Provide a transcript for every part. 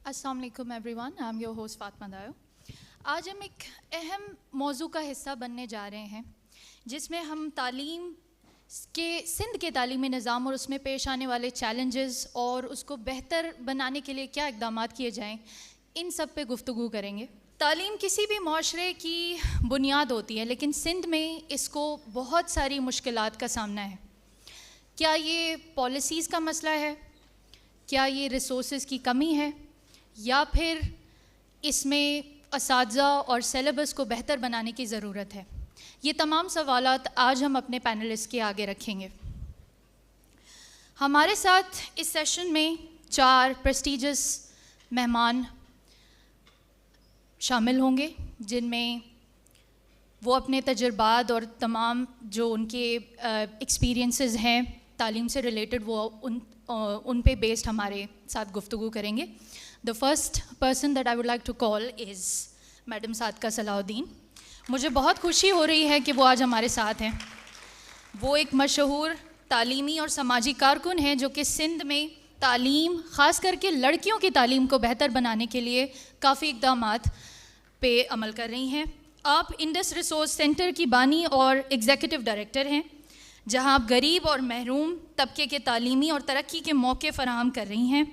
السلام علیکم everyone, I am your host Fatima دایو۔ آج ہم ایک اہم موضوع کا حصہ بننے جا رہے ہیں جس میں ہم تعلیم کے سندھ کے تعلیمی نظام اور اس میں پیش آنے والے چیلنجز اور اس کو بہتر بنانے کے لیے کیا اقدامات کیے جائیں، ان سب پہ گفتگو کریں گے۔ تعلیم کسی بھی معاشرے کی بنیاد ہوتی ہے، لیکن سندھ میں اس کو بہت ساری مشکلات کا سامنا ہے۔ کیا یہ پالیسیز کا مسئلہ ہے؟ کیا یہ ریسورسز کی کمی ہے؟ یا پھر اس میں اساتذہ اور سیلیبس کو بہتر بنانے کی ضرورت ہے؟ یہ تمام سوالات آج ہم اپنے پینلسٹ کے آگے رکھیں گے۔ ہمارے ساتھ اس سیشن میں 4 پریسٹیجس مہمان شامل ہوں گے، جن میں وہ اپنے تجربات اور تمام جو ان کے ایکسپیرینسز ہیں تعلیم سے ریلیٹڈ، وہ ان پہ بیسڈ ہمارے ساتھ گفتگو کریں گے۔ The first person that I would like to call is madam Sadiqa Salahuddin. مجھے بہت خوشی ہو رہی ہے کہ وہ آج ہمارے ساتھ ہیں۔ وہ ایک مشہور تعلیمی اور سماجی کارکن ہیں جو کہ سندھ میں تعلیم، خاص کر کے لڑکیوں کی تعلیم کو بہتر بنانے کے لیے کافی اقدامات پہ عمل کر رہی ہیں۔ آپ انڈس ریسورس سینٹر کی بانی اور ایگزیکٹو ڈائریکٹر ہیں، جہاں آپ غریب اور محروم طبقے کے تعلیمی اور ترقی کے موقع فراہم کر رہی ہیں۔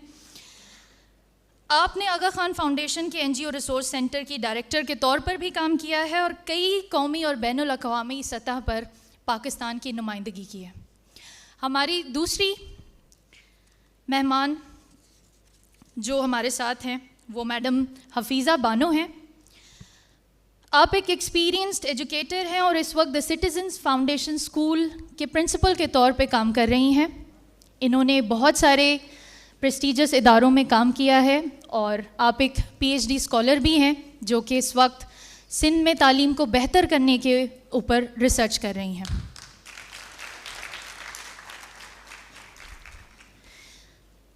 آپ نے آغا خان فاؤنڈیشن کے NGO ریسورس سینٹر کی ڈائریکٹر کے طور پر بھی کام کیا ہے اور کئی قومی اور بین الاقوامی سطح پر پاکستان کی نمائندگی کی ہے۔ ہماری دوسری مہمان جو ہمارے ساتھ ہیں وہ میڈم حفیظہ بانو ہیں۔ آپ ایک ایکسپیرینسڈ ایجوکیٹر ہیں اور اس وقت دی سٹیزنز فاؤنڈیشن اسکول کے پرنسپل کے طور پہ کام کر رہی ہیں۔ انہوں نے بہت سارے پریسٹیجس اداروں میں کام کیا ہے اور آپ ایک PhD اسکالر بھی ہیں جو کہ اس وقت سندھ میں تعلیم کو بہتر کرنے کے اوپر ریسرچ کر رہی ہیں۔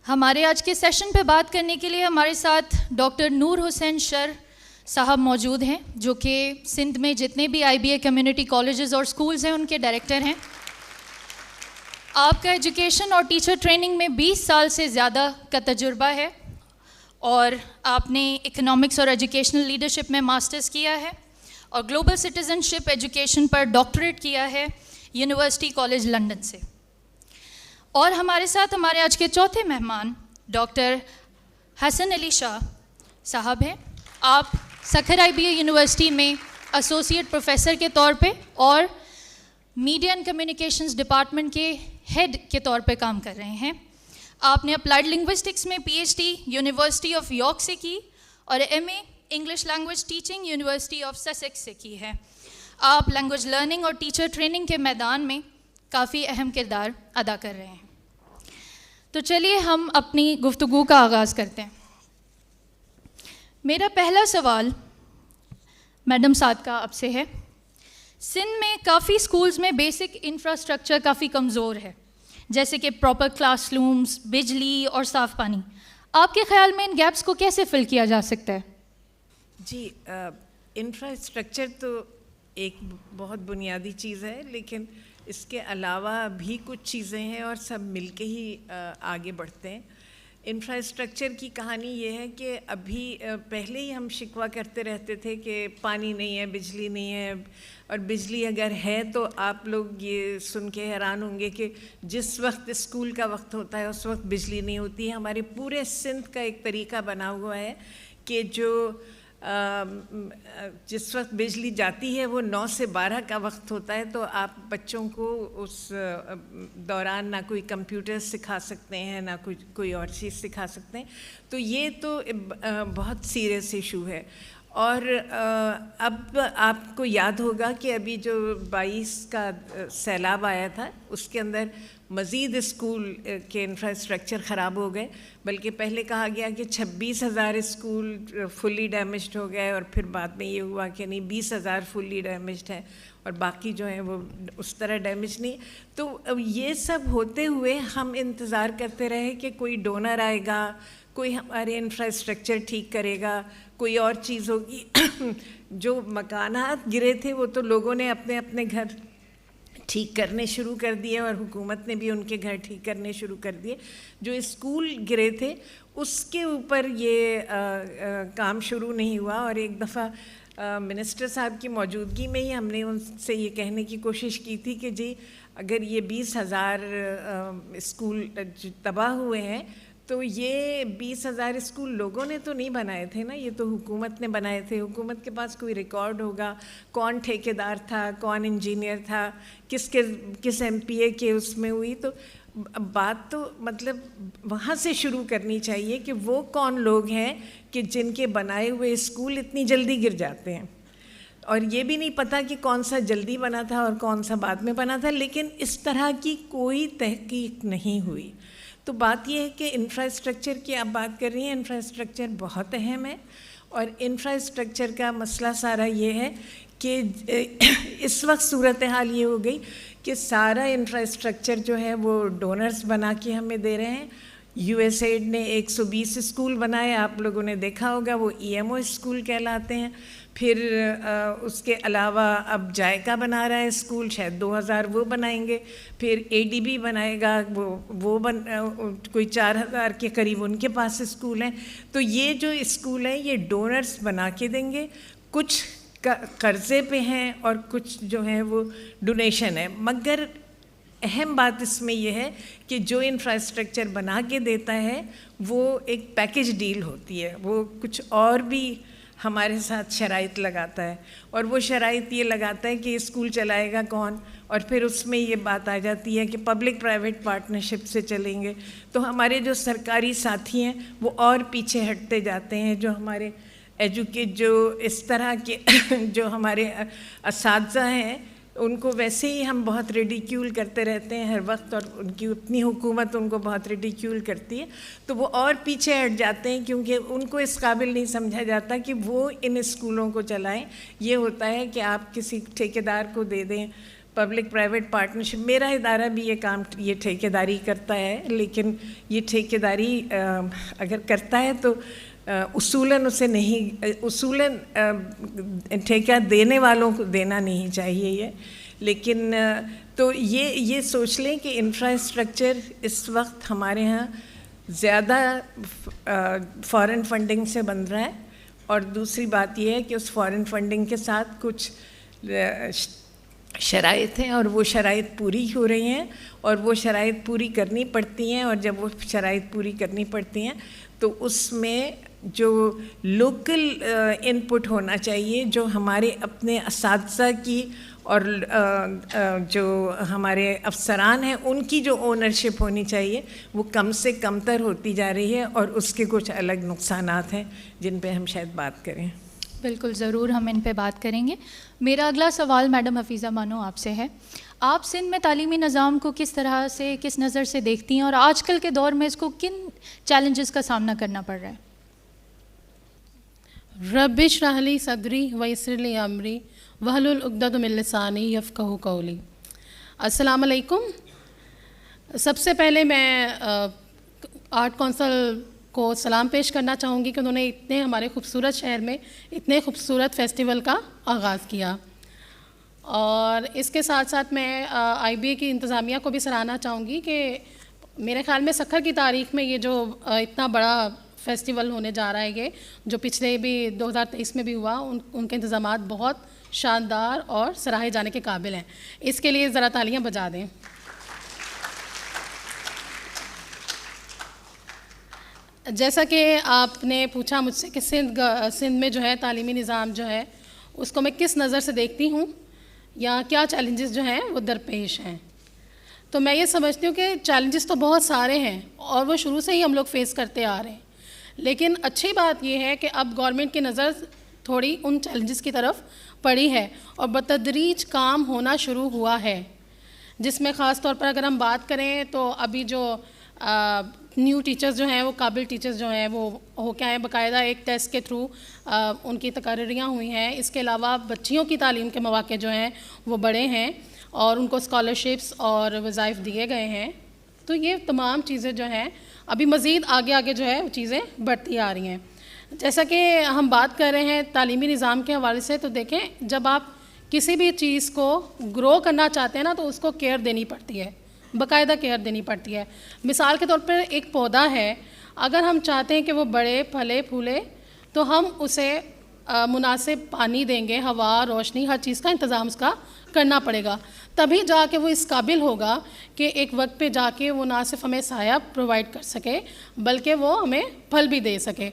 ہمارے آج کے سیشن پہ بات کرنے کے لیے ہمارے ساتھ ڈاکٹر نور حسین شر صاحب موجود ہیں، جو کہ سندھ میں جتنے بھی IBA کمیونٹی کالجز اور اسکولز ہیں ان کے ڈائریکٹر ہیں۔ آپ کا ایجوکیشن اور ٹیچر ٹریننگ میں 20 سال سے زیادہ کا تجربہ ہے اور آپ نے اکنامکس اور ایجوکیشنل لیڈرشپ میں ماسٹرز کیا ہے اور گلوبل سٹیزن شپ ایجوکیشن پر ڈاکٹریٹ کیا ہے یونیورسٹی کالج لنڈن سے۔ اور ہمارے ساتھ ہمارے آج کے چوتھے مہمان ڈاکٹر حسن علی شاہ صاحب ہیں۔ آپ سکھر IBA یونیورسٹی میں ایسوسیٹ پروفیسر کے طور پہ اور میڈیا اینڈ کمیونیکیشنز ڈپارٹمنٹ کے ہیڈ کے طور پہ کام کر رہے ہیں۔ آپ نے اپلائیڈ لنگوسٹکس میں PhD یونیورسٹی آف یارک سے کی اور MA English language teaching university of Sussex سے کی ہے۔ آپ لینگویج لرننگ اور ٹیچر ٹریننگ کے میدان میں کافی اہم کردار ادا کر رہے ہیں۔ تو چلیے ہم اپنی گفتگو کا آغاز کرتے ہیں۔ میرا پہلا سوال میڈم صادقہ آپ سے ہے۔ سندھ میں کافی اسکولز میں بیسک انفراسٹرکچر کافی کمزور ہے، جیسے کہ پراپر کلاس رومز، بجلی اور صاف پانی۔ آپ کے خیال میں ان گیپس کو کیسے فل کیا جا سکتا ہے؟ جی، انفراسٹرکچر تو ایک بہت بنیادی چیز ہے، لیکن اس کے علاوہ بھی کچھ چیزیں ہیں اور سب مل کے ہی آگے بڑھتے ہیں۔ انفراسٹرکچر کی کہانی یہ ہے کہ ابھی پہلے ہی ہم شکوہ کرتے رہتے تھے کہ پانی نہیں ہے، بجلی نہیں ہے، اور بجلی اگر ہے تو آپ لوگ یہ سن کے حیران ہوں گے کہ جس وقت اسکول کا وقت ہوتا ہے اس وقت بجلی نہیں ہوتی ہے۔ ہمارے پورے سندھ کا ایک طریقہ بنا ہوا ہے کہ جو جس وقت بجلی جاتی ہے وہ 9 سے 12 کا وقت ہوتا ہے، تو آپ بچوں کو اس دوران نہ کوئی کمپیوٹر سکھا سکتے ہیں نہ کوئی اور چیز سکھا سکتے ہیں۔ تو یہ تو بہت سیریس ایشو ہے۔ اور اب آپ کو یاد ہوگا کہ ابھی جو 22 کا سیلاب آیا تھا اس کے اندر مزید اسکول کے انفراسٹرکچر خراب ہو گئے، بلکہ پہلے کہا گیا کہ 26,000 اسکول فلی ڈیمیجڈ ہو گئے، اور پھر بعد میں یہ ہوا کہ نہیں 20,000 فلی ڈیمیجڈ ہیں اور باقی جو ہیں وہ اس طرح ڈیمیج نہیں۔ تو یہ سب ہوتے ہوئے ہم انتظار کرتے رہے کہ کوئی ڈونر آئے گا، کوئی ہمارے انفراسٹرکچر ٹھیک کرے گا، کوئی اور چیز ہوگی۔ جو مکانات گرے تھے وہ تو لوگوں نے اپنے اپنے گھر ٹھیک کرنے شروع کر دیے اور حکومت نے بھی ان کے گھر ٹھیک کرنے شروع کر دیے۔ جو اسکول گرے تھے اس کے اوپر یہ کام شروع نہیں ہوا. اور ایک دفعہ منسٹر صاحب کی موجودگی میں ہی ہم نے ان سے یہ کہنے کی کوشش کی تھی کہ جی اگر یہ 20,000 اسکول تباہ ہوئے ہیں تو یہ 20,000 اسکول لوگوں نے تو نہیں بنائے تھے نا, یہ تو حکومت نے بنائے تھے. حکومت کے پاس کوئی ریکارڈ ہوگا کون ٹھیکیدار تھا, کون انجینئر تھا, کس ایم پی اے کے اس میں ہوئی. تو بات تو مطلب وہاں سے شروع کرنی چاہیے کہ وہ کون لوگ ہیں کہ جن کے بنائے ہوئے اسکول اتنی جلدی گر جاتے ہیں, اور یہ بھی نہیں پتہ کہ کون سا جلدی بنا تھا اور کون سا بعد میں بنا تھا. لیکن اس طرح کی کوئی تحقیق نہیں ہوئی. تو بات یہ ہے کہ انفراسٹرکچر کی آپ بات کر رہی ہیں, انفراسٹرکچر بہت اہم ہے. اور انفراسٹرکچر کا مسئلہ سارا یہ ہے کہ اس وقت صورتحال یہ ہو گئی کہ سارا انفراسٹرکچر جو ہے وہ ڈونرز بنا کے ہمیں دے رہے ہیں. یو ایس ایڈ نے 120 اسکول بنائے, آپ لوگوں نے دیکھا ہوگا, وہ ای ایم او اسکول کہلاتے ہیں. پھر اس کے علاوہ اب جائکا بنا رہا ہے اسکول, شاید 2,000 وہ بنائیں گے. پھر اے ڈی بی بنائے گا, وہ کوئی 4,000 کے قریب ان کے پاس اسکول ہیں. تو یہ جو اسکول ہیں یہ ڈونرز بنا کے دیں گے, کچھ قرضے پہ ہیں اور کچھ جو ہیں وہ ڈونیشن ہے. مگر اہم بات اس میں یہ ہے کہ جو انفراسٹرکچر بنا کے دیتا ہے وہ ایک پیکج ڈیل ہوتی ہے, وہ کچھ اور بھی ہمارے ساتھ شرائط لگاتا ہے. اور وہ شرائط یہ لگاتا ہے کہ اسکول چلائے گا کون, اور پھر اس میں یہ بات آ جاتی ہے کہ پبلک پرائیویٹ پارٹنرشپ سے چلیں گے. تو ہمارے جو سرکاری ساتھی ہیں وہ اور پیچھے ہٹتے جاتے ہیں. جو ہمارے جو اس طرح کے جو ہمارے اساتذہ ہیں ان کو ویسے ہی ہم بہت ریڈیکیول کرتے رہتے ہیں ہر وقت, اور ان کی اپنی حکومت ان کو بہت ریڈیکیول کرتی ہے. تو وہ اور پیچھے ہٹ جاتے ہیں کیونکہ ان کو اس قابل نہیں سمجھا جاتا کہ وہ ان اسکولوں کو چلائیں. یہ ہوتا ہے کہ آپ کسی ٹھیکیدار کو دے دیں, پبلک پرائیویٹ پارٹنرشپ. میرا ادارہ بھی یہ کام یہ ٹھیکیداری کرتا ہے, لیکن یہ ٹھیکیداری اگر کرتا ہے تو اصولاً اسے نہیں, اصولاً ٹھیکہ دینے والوں کو دینا نہیں چاہیے یہ. لیکن تو یہ سوچ لیں کہ انفراسٹرکچر اس وقت ہمارے ہاں زیادہ فارن فنڈنگ سے بن رہا ہے. اور دوسری بات یہ ہے کہ اس فارن فنڈنگ کے ساتھ کچھ شرائط ہیں اور وہ شرائط پوری ہو رہی ہیں, اور وہ شرائط پوری کرنی پڑتی ہیں. اور جب وہ شرائط پوری کرنی پڑتی ہیں تو اس میں جو لوکل ان پٹ ہونا چاہیے, جو ہمارے اپنے اساتذہ کی اور جو ہمارے افسران ہیں ان کی جو اونرشپ ہونی چاہیے, وہ کم سے کم تر ہوتی جا رہی ہے. اور اس کے کچھ الگ نقصانات ہیں جن پہ ہم شاید بات کریں. بالکل ضرور ہم ان پہ بات کریں گے. میرا اگلا سوال میڈم حفیظہ بانو آپ سے ہے. آپ سندھ میں تعلیمی نظام کو کس طرح سے, کس نظر سے دیکھتی ہیں, اور آج کل کے دور میں اس کو کن چیلنجز کا سامنا کرنا پڑ رہا ہے؟ رب اشرح لی صدری ویسر لی امری واحلل عقدۃ من لسانی یفقہوا قولی. السلام علیکم. سب سے پہلے میں آرٹ کونسل کو سلام پیش کرنا چاہوں گی کہ انہوں نے اتنے ہمارے خوبصورت شہر میں اتنے خوبصورت فیسٹیول کا آغاز کیا. اور اس کے ساتھ ساتھ میں آئی بی اے کی انتظامیہ کو بھی سراہنا چاہوں گی کہ میرے خیال میں سکھر کی تاریخ میں یہ جو اتنا بڑا فیسٹیول ہونے جا رہا ہے, یہ جو پچھلے بھی 2023 میں بھی ہوا, ان کے انتظامات بہت شاندار اور سراہے جانے کے قابل ہیں. اس کے لیے ذرا تالیاں بجا دیں. جیسا کہ آپ نے پوچھا مجھ سے کہ سندھ میں جو ہے تعلیمی نظام جو ہے اس کو میں کس نظر سے دیکھتی ہوں یا کیا چیلنجز جو ہیں وہ درپیش ہیں, تو میں یہ سمجھتی ہوں کہ چیلنجز تو بہت سارے ہیں اور وہ شروع سے ہی ہم لوگ فیس کرتے آ رہے ہیں. لیکن اچھی بات یہ ہے کہ اب گورنمنٹ کی نظر تھوڑی ان چیلنجز کی طرف پڑی ہے اور بتدریج کام ہونا شروع ہوا ہے, جس میں خاص طور پر اگر ہم بات کریں تو ابھی جو نیو ٹیچرز جو ہیں وہ قابل ٹیچرز جو ہیں وہ ہو کے آئے, باقاعدہ ایک ٹیسٹ کے تھرو ان کی تقرریاں ہوئی ہیں. اس کے علاوہ بچیوں کی تعلیم کے مواقع جو ہیں وہ بڑے ہیں اور ان کو اسکالرشپس اور وظائف دیے گئے ہیں. تو یہ تمام چیزیں جو ہیں ابھی مزید آگے آگے جو ہے وہ چیزیں بڑھتی آ رہی ہیں. جیسا کہ ہم بات کر رہے ہیں تعلیمی نظام کے حوالے سے, تو دیکھیں جب آپ کسی بھی چیز کو گرو کرنا چاہتے ہیں نا تو اس کو کیئر دینی پڑتی ہے, باقاعدہ کیئر دینی پڑتی ہے. مثال کے طور پر ایک پودا ہے, اگر ہم چاہتے ہیں کہ وہ بڑے پھلے پھولے تو ہم اسے مناسب پانی دیں گے, ہوا, روشنی, ہر چیز کا انتظام اس کا کرنا پڑے گا, تبھی جا کے وہ اس قابل ہوگا کہ ایک وقت پہ جا کے وہ نہ صرف ہمیں سایہ پرووائڈ کر سکے بلکہ وہ ہمیں پھل بھی دے سکے.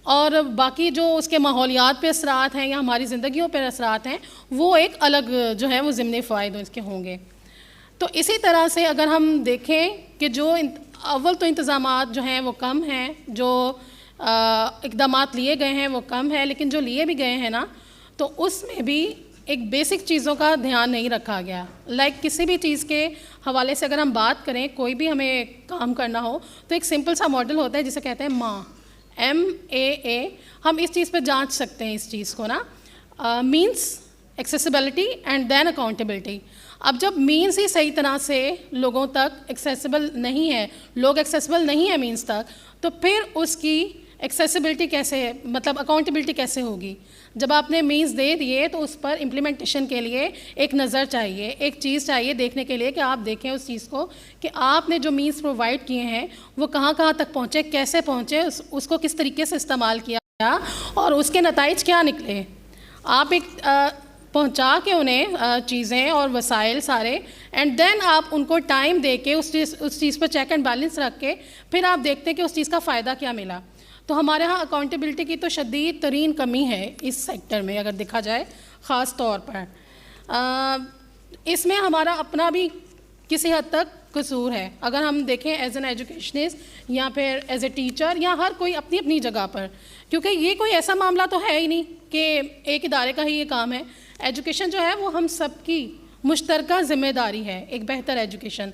اور باقی جو اس کے ماحولیات پہ اثرات ہیں یا ہماری زندگیوں پہ اثرات ہیں وہ ایک الگ جو ہے وہ ضمنی فوائد اس کے ہوں گے. تو اسی طرح سے اگر ہم دیکھیں کہ جو اول تو انتظامات جو ہیں وہ کم ہیں, جو اقدامات لیے گئے ہیں وہ کم ہے, لیکن جو لیے بھی گئے ہیں نا تو اس میں بھی ایک بیسک چیزوں کا دھیان نہیں رکھا گیا. لائک کسی بھی چیز کے حوالے سے اگر ہم بات کریں, کوئی بھی ہمیں کام کرنا ہو تو ایک سمپل سا ماڈل ہوتا ہے جسے کہتے ہیں MAA, MAA. ہم اس چیز پہ جانچ سکتے ہیں اس چیز کو نا, means accessibility and then accountability. اب جب مینس ہی صحیح طرح سے لوگوں تک ایکسیسیبل نہیں ہے, لوگ ایکسیسیبل نہیں ہے مینس تک, تو پھر اس کی ایکسیسیبلٹی کیسے, مطلب اکاؤنٹیبلٹی کیسے ہوگی؟ جب آپ نے مینس دے دیے تو اس پر امپلیمنٹیشن کے لیے ایک نظر چاہیے, ایک چیز چاہیے دیکھنے کے لیے کہ آپ دیکھیں اس چیز کو کہ آپ نے جو مینس پرووائڈ کیے ہیں وہ کہاں کہاں تک پہنچے, کیسے پہنچے, اس کو کس طریقے سے استعمال کیا اور اس کے نتائج کیا نکلے. آپ ایک پہنچا کے انہیں چیزیں اور وسائل سارے, اینڈ دین آپ ان کو ٹائم دے کے اس چیز پر چیک اینڈ بیلنس رکھ کے پھر آپ دیکھتے ہیں کہ اس چیز کا فائدہ کیا ملا. تو ہمارے ہاں اکاؤنٹیبلٹی کی تو شدید ترین کمی ہے اس سیکٹر میں اگر دیکھا جائے خاص طور پر. اس میں ہمارا اپنا بھی کسی حد تک قصور ہے. اگر ہم دیکھیں ایز این ایجوکیشنسٹ یا پھر ایز اے ٹیچر یا ہر کوئی اپنی اپنی جگہ پر, کیونکہ یہ کوئی ایسا معاملہ تو ہے ہی نہیں کہ ایک ادارے کا ہی یہ کام ہے. ایجوکیشن جو ہے وہ ہم سب کی مشترکہ ذمہ داری ہے, ایک بہتر ایجوکیشن.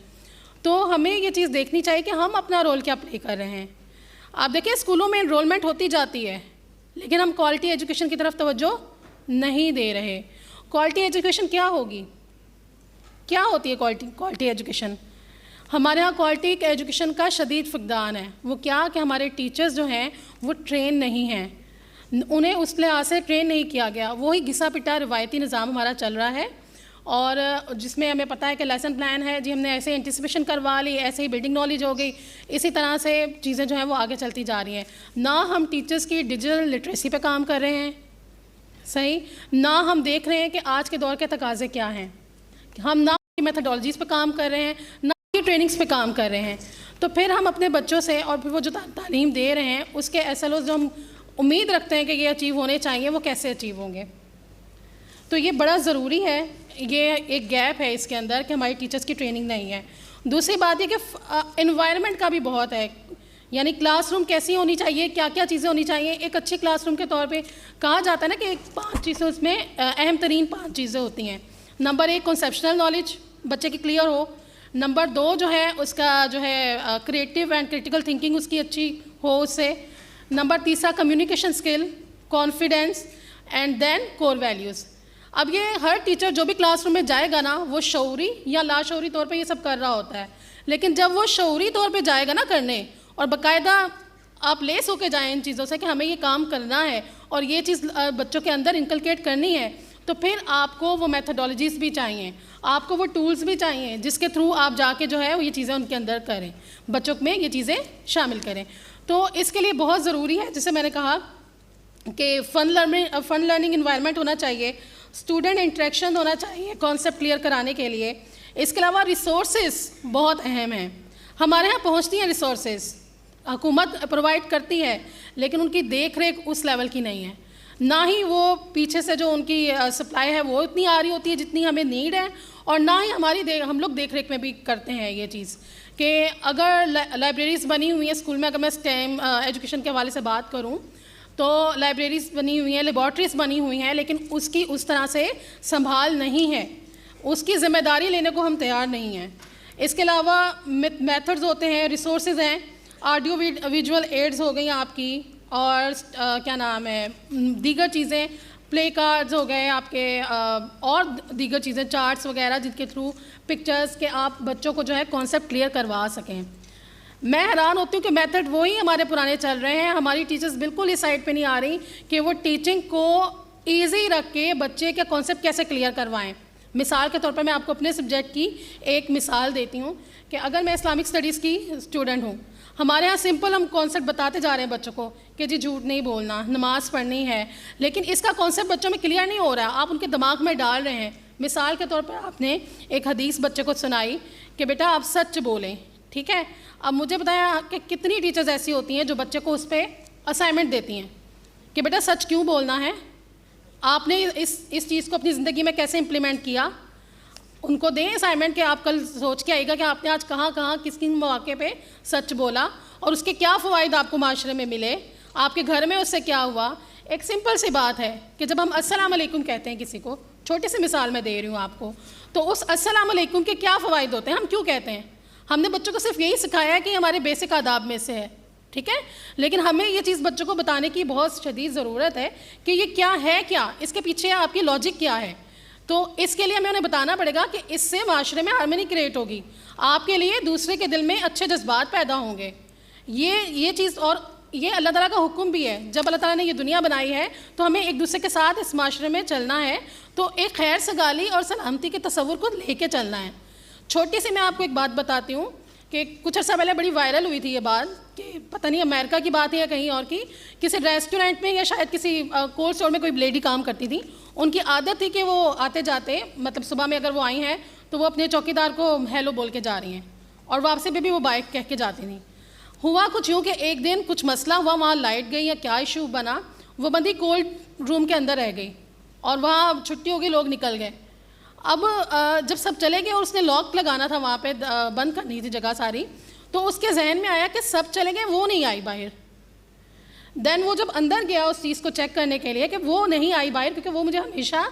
تو ہمیں یہ چیز دیکھنی چاہیے کہ ہم اپنا رول کیا پلے کر رہے ہیں. آپ دیکھیں اسکولوں میں انرولمنٹ ہوتی جاتی ہے لیکن ہم کوالٹی ایجوکیشن کی طرف توجہ نہیں دے رہے. کوالٹی ایجوکیشن کیا ہوگی, کیا ہوتی ہے کوالٹی ایجوکیشن؟ ہمارے ہاں کوالٹی ایجوکیشن کا شدید فقدان ہے. وہ کیا کہ ہمارے ٹیچرز جو ہیں وہ ٹرین نہیں ہیں, انہیں اس لحاظ سے ٹرین نہیں کیا گیا. وہی گھسا پٹا روایتی نظام ہمارا چل رہا ہے, اور جس میں ہمیں پتہ ہے کہ لیسن پلان ہے جی, ہم نے ایسے انٹیسپیشن کروا لی, ایسے ہی بلڈنگ نالج ہو گئی, اسی طرح سے چیزیں جو ہیں وہ آگے چلتی جا رہی ہیں. نہ ہم ٹیچرز کی ڈیجیٹل لٹریسی پہ کام کر رہے ہیں صحیح, نہ ہم دیکھ رہے ہیں کہ آج کے دور کے تقاضے کیا ہیں, ہم نہ میتھڈالوجیز پہ کام کر رہے ہیں, نہ ٹریننگز پہ کام کر رہے ہیں. تو پھر ہم اپنے بچوں سے اور پھر وہ جو تعلیم دے رہے ہیں اس کے SLOs جو ہم امید رکھتے ہیں کہ یہ اچیو ہونے چاہیے وہ کیسے اچیو ہوں گے. تو یہ بڑا ضروری ہے, یہ ایک گیپ ہے اس کے اندر کہ ہماری ٹیچرز کی ٹریننگ نہیں ہے. دوسری بات یہ کہ انوائرمنٹ کا بھی بہت ہے, یعنی کلاس روم کیسی ہونی چاہیے, کیا کیا چیزیں ہونی چاہیے. ایک اچھی کلاس روم کے طور پہ کہا جاتا ہے نا کہ 5 چیزیں اس میں اہم ترین 5 چیزیں ہوتی ہیں. نمبر 1 کنسیپشنل نالج بچے کی کلیئر ہو. نمبر 2 جو ہے اس کا جو ہے کریٹیو اینڈ کرٹیکل تھنکنگ اس کی اچھی ہو اس سے. Number 3 communication skill, confidence, and then core values. اب یہ ہر ٹیچر جو بھی کلاس روم میں جائے گا نا وہ شعوری یا لاشعوری طور پہ یہ سب کر رہا ہوتا ہے, لیکن جب وہ شعوری طور پہ جائے گا نا کرنے اور باقاعدہ آپ لیس ہو کے جائیں ان چیزوں سے کہ ہمیں یہ کام کرنا ہے اور یہ چیز بچوں کے اندر انکلکیٹ کرنی ہے, تو پھر آپ کو وہ میتھڈالوجیز بھی چاہیے, آپ کو وہ ٹولز بھی چاہیے جس کے تھرو آپ جا کے جو ہے یہ چیزیں ان کے اندر کریں, بچوں میں یہ چیزیں شامل کریں. تو اس کے لیے بہت ضروری ہے جیسے میں نے کہا کہ فن لرننگ انوائرمنٹ ہونا چاہیے, اسٹوڈنٹ انٹریکشن ہونا چاہیے کانسیپٹ کلیئر کرانے کے لیے. اس کے علاوہ ریسورسز بہت اہم ہیں. ہمارے ہاں پہنچتی ہیں ریسورسز, حکومت پرووائڈ کرتی ہے لیکن ان کی دیکھ ریکھ اس لیول کی نہیں ہے, نہ ہی وہ پیچھے سے جو ان کی سپلائی ہے وہ اتنی آ رہی ہوتی ہے جتنی ہمیں نیڈ ہے, اور نہ ہی ہم لوگ دیکھ ریکھ میں بھی کرتے ہیں یہ چیز کہ اگر لائبریریز بنی ہوئی ہیں اسکول میں, اگر میں STEM ایجوکیشن کے حوالے سے بات کروں تو لائبریریز بنی ہوئی ہیں, لیبارٹریز بنی ہوئی ہیں, لیکن اس کی اس طرح سے سنبھال نہیں ہے, اس کی ذمہ داری لینے کو ہم تیار نہیں ہیں. اس کے علاوہ میتھڈز ہوتے ہیں, ریسورسز ہیں, آڈیو ویژول ایڈز ہو گئی آپ کی, اور کیا نام ہے دیگر چیزیں, پلے کارڈز ہو گئے آپ کے, اور دیگر چیزیں, چارٹس وغیرہ جن کے تھرو پکچرز کے آپ بچوں کو جو ہے کانسیپٹ کلیئر کروا سکیں. میں حیران ہوتی ہوں کہ میتھڈ وہی ہمارے پرانے چل رہے ہیں, ہماری ٹیچرز بالکل اس سائڈ پہ نہیں آ رہی کہ وہ ٹیچنگ کو ایزی رکھ کے بچے کے کانسیپٹ کیسے کلیئر کروائیں. مثال کے طور پر میں آپ کو اپنے سبجیکٹ کی ایک مثال دیتی ہوں کہ اگر میں اسلامک اسٹڈیز کی اسٹوڈنٹ ہوں, ہمارے ہاں سمپل ہم کانسیپٹ بتاتے جا رہے ہیں بچوں کو کہ جی جھوٹ نہیں بولنا, نماز پڑھنی ہے, لیکن اس کا کانسیپٹ بچوں میں کلیئر نہیں ہو رہا. آپ ان کے دماغ میں ڈال رہے ہیں. مثال کے طور پر آپ نے ایک حدیث بچے کو سنائی کہ بیٹا آپ سچ بولیں, ٹھیک ہے. اب مجھے بتایا کہ کتنی ٹیچرز ایسی ہوتی ہیں جو بچے کو اس پہ اسائنمنٹ دیتی ہیں کہ بیٹا سچ کیوں بولنا ہے, آپ نے اس چیز کو اپنی زندگی میں کیسے امپلیمنٹ کیا. ان کو دیں اسائنمنٹ کہ آپ کل سوچ کے آئے گا کہ آپ نے آج کہاں کہاں کس کن مواقع پہ سچ بولا اور اس کے کیا فوائد آپ کو معاشرے میں ملے, آپ کے گھر میں اس سے کیا ہوا. ایک سمپل سی بات ہے کہ جب ہم السلام علیکم کہتے ہیں کسی کو, چھوٹی سی مثال میں دے رہی ہوں آپ کو, تو اس السلام علیکم کے کیا فوائد ہوتے ہیں, ہم کیوں کہتے ہیں. ہم نے بچوں کو صرف یہی سکھایا ہے کہ ہمارے بیسک آداب میں سے ہے, ٹھیک ہے, لیکن ہمیں یہ چیز بچوں کو بتانے کی بہت شدید ضرورت ہے کہ یہ کیا ہے, کیا اس کے پیچھے آپ کی لاجک کیا ہے. تو اس کے لیے ہمیں انہیں بتانا پڑے گا کہ اس سے معاشرے میں ہارمنی کریٹ ہوگی, آپ کے لیے دوسرے کے دل میں اچھے جذبات پیدا ہوں گے. یہ چیز, اور یہ اللہ تعالیٰ کا حکم بھی ہے. جب اللہ تعالیٰ نے یہ دنیا بنائی ہے تو ہمیں ایک دوسرے کے ساتھ اس معاشرے میں چلنا ہے, تو ایک خیر سگالی اور سلامتی کے تصور کو لے کے چلنا ہے. چھوٹی سی میں آپ کو ایک بات بتاتی ہوں کہ کچھ عرصہ پہلے بڑی وائرل ہوئی تھی یہ بات کہ پتہ نہیں امریکہ کی بات ہے یا کہیں اور کی, کسی ریسٹورینٹ میں یا شاید کسی کولڈ اسٹور میں کوئی لیڈی کام کرتی تھی. ان کی عادت تھی کہ وہ آتے جاتے, مطلب صبح میں اگر وہ آئی ہیں تو وہ اپنے چوکیدار کو ہیلو بول کے جا رہی ہیں اور واپسی پہ بھی وہ بائک کہہ کے جاتی تھیں. ہوا کچھ یوں کہ ایک دن کچھ مسئلہ ہوا, وہاں لائٹ گئی یا کیا ایشو بنا, وہ بندی کولڈ روم کے اندر رہ گئی اور وہاں چھٹی ہو گئی, لوگ نکل گئے. اب جب سب چلے گئے اور اس نے لاک لگانا تھا وہاں پہ, بند کرنی تھی جگہ ساری, تو اس کے ذہن میں آیا کہ سب چلے گئے, وہ نہیں آئی باہر. دین وہ جب اندر گیا اس چیز کو چیک کرنے کے لیے کہ وہ نہیں آئی باہر, کیونکہ وہ مجھے ہمیشہ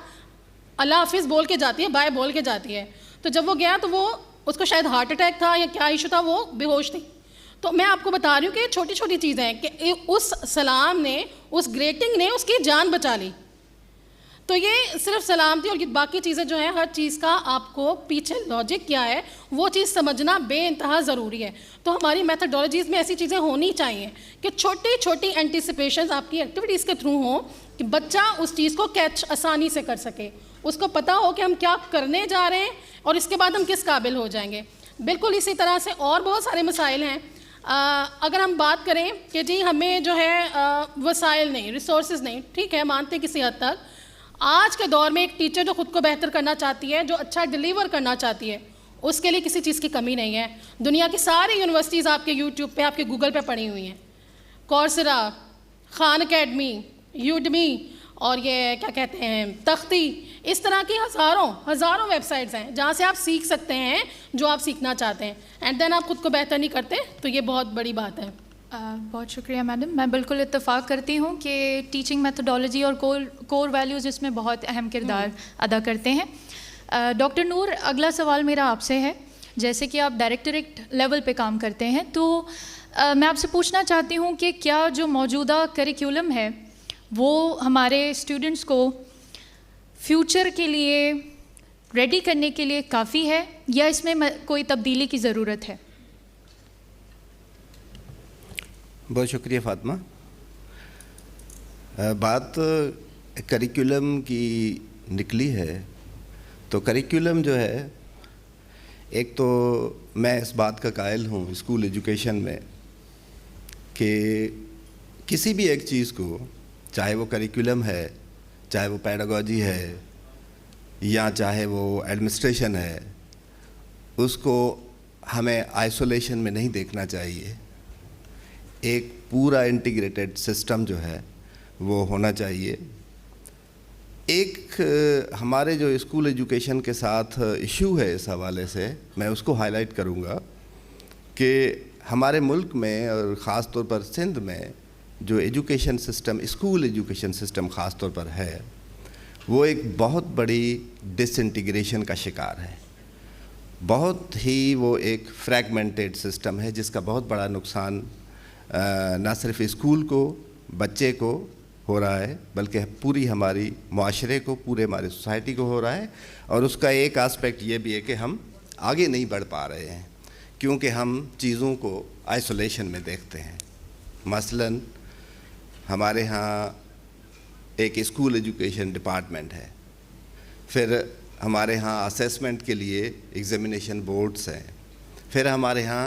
اللہ حافظ بول کے جاتی ہے, بائے بول کے جاتی ہے. تو جب وہ گیا تو وہ, اس کو شاید ہارٹ اٹیک تھا یا کیا ایشو تھا, وہ بے ہوش تھی. تو میں آپ کو بتا رہی ہوں کہ یہ چھوٹی چھوٹی چیزیں ہیں کہ اس سلام نے, اس گریٹنگ نے اس کی جان بچا لی. تو یہ صرف سلامتی اور باقی چیزیں جو ہیں, ہر چیز کا آپ کو پیچھے لاجک کیا ہے وہ چیز سمجھنا بے انتہا ضروری ہے. تو ہماری میتھڈولوجیز میں ایسی چیزیں ہونی چاہیے کہ چھوٹی چھوٹی اینٹیسپیشنز آپ کی ایکٹیویٹیز کے تھرو ہوں کہ بچہ اس چیز کو کیچ آسانی سے کر سکے, اس کو پتہ ہو کہ ہم کیا کرنے جا رہے ہیں اور اس کے بعد ہم کس قابل ہو جائیں گے. بالکل اسی طرح سے اور بہت سارے مسائل ہیں. اگر ہم بات کریں کہ جی ہمیں جو ہے وسائل نہیں, ریسورسز نہیں, ٹھیک ہے, مانتے کسی حد تک. آج کے دور میں ایک ٹیچر جو خود کو بہتر کرنا چاہتی ہے, جو اچھا ڈیلیور کرنا چاہتی ہے, اس کے لیے کسی چیز کی کمی نہیں ہے. دنیا کی ساری یونیورسٹیز آپ کے یوٹیوب پہ, آپ کے گوگل پہ پڑھی ہوئی ہیں. کورسرا, خان اکیڈمی, یوڈمی, اور یہ کیا کہتے ہیں تختی, اس طرح کی ہزاروں ویب سائٹس ہیں جہاں سے آپ سیکھ سکتے ہیں جو آپ سیکھنا چاہتے ہیں. اینڈ دین آپ خود کو بہتر نہیں کرتے تو یہ بہت بڑی بات ہے. بہت شکریہ میڈم. میں بالکل اتفاق کرتی ہوں کہ ٹیچنگ میتھڈالوجی اور کور ویلیوز اس میں بہت اہم کردار ادا کرتے ہیں. ڈاکٹر نور, اگلا سوال میرا آپ سے ہے. جیسے کہ آپ ڈائریکٹریٹ لیول پہ کام کرتے ہیں, تو میں آپ سے پوچھنا چاہتی ہوں کہ کیا جو موجودہ کریکولم ہے وہ ہمارے اسٹوڈنٹس کو فیوچر کے لیے ریڈی کرنے کے لیے کافی ہے یا اس میں کوئی تبدیلی کی ضرورت ہے؟ بہت شکریہ فاطمہ. بات کریکولم کی نکلی ہے, تو کریکولم جو ہے, ایک تو میں اس بات کا قائل ہوں اسکول ایجوکیشن میں کہ کسی بھی ایک چیز کو, چاہے وہ کریکولم ہے, چاہے وہ پیڈاگوجی ہے, یا چاہے وہ ایڈمنسٹریشن ہے, اس کو ہمیں آئسولیشن میں نہیں دیکھنا چاہیے. ایک پورا انٹیگریٹڈ سسٹم جو ہے وہ ہونا چاہیے. ایک ہمارے جو اسکول ایجوکیشن کے ساتھ ایشو ہے اس حوالے سے, میں اس کو ہائی لائٹ کروں گا کہ ہمارے ملک میں اور خاص طور پر سندھ میں جو education system, school education system خاص طور پر ہے, وہ ایک بہت بڑی ڈس انٹیگریشن کا شکار ہے. بہت ہی وہ ایک فریگمنٹڈ سسٹم ہے جس کا بہت بڑا نقصان نہ صرف اسکول کو, بچے کو ہو رہا ہے, بلکہ پوری ہماری معاشرے کو, پورے ہماری سوسائٹی کو ہو رہا ہے. اور اس کا ایک آسپیکٹ یہ بھی ہے کہ ہم آگے نہیں بڑھ پا رہے ہیں کیونکہ ہم چیزوں کو آئسولیشن میں دیکھتے ہیں. مثلاً ہمارے ہاں ایک اسکول ایجوکیشن ڈپارٹمنٹ ہے, پھر ہمارے ہاں اسیسمنٹ کے لیے ایگزامینیشن بورڈز ہیں, پھر ہمارے ہاں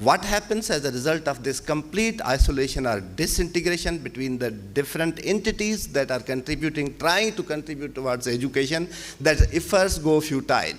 What happens as a result of this complete isolation or disintegration between the different entities that are trying to contribute towards education, that efforts go futile.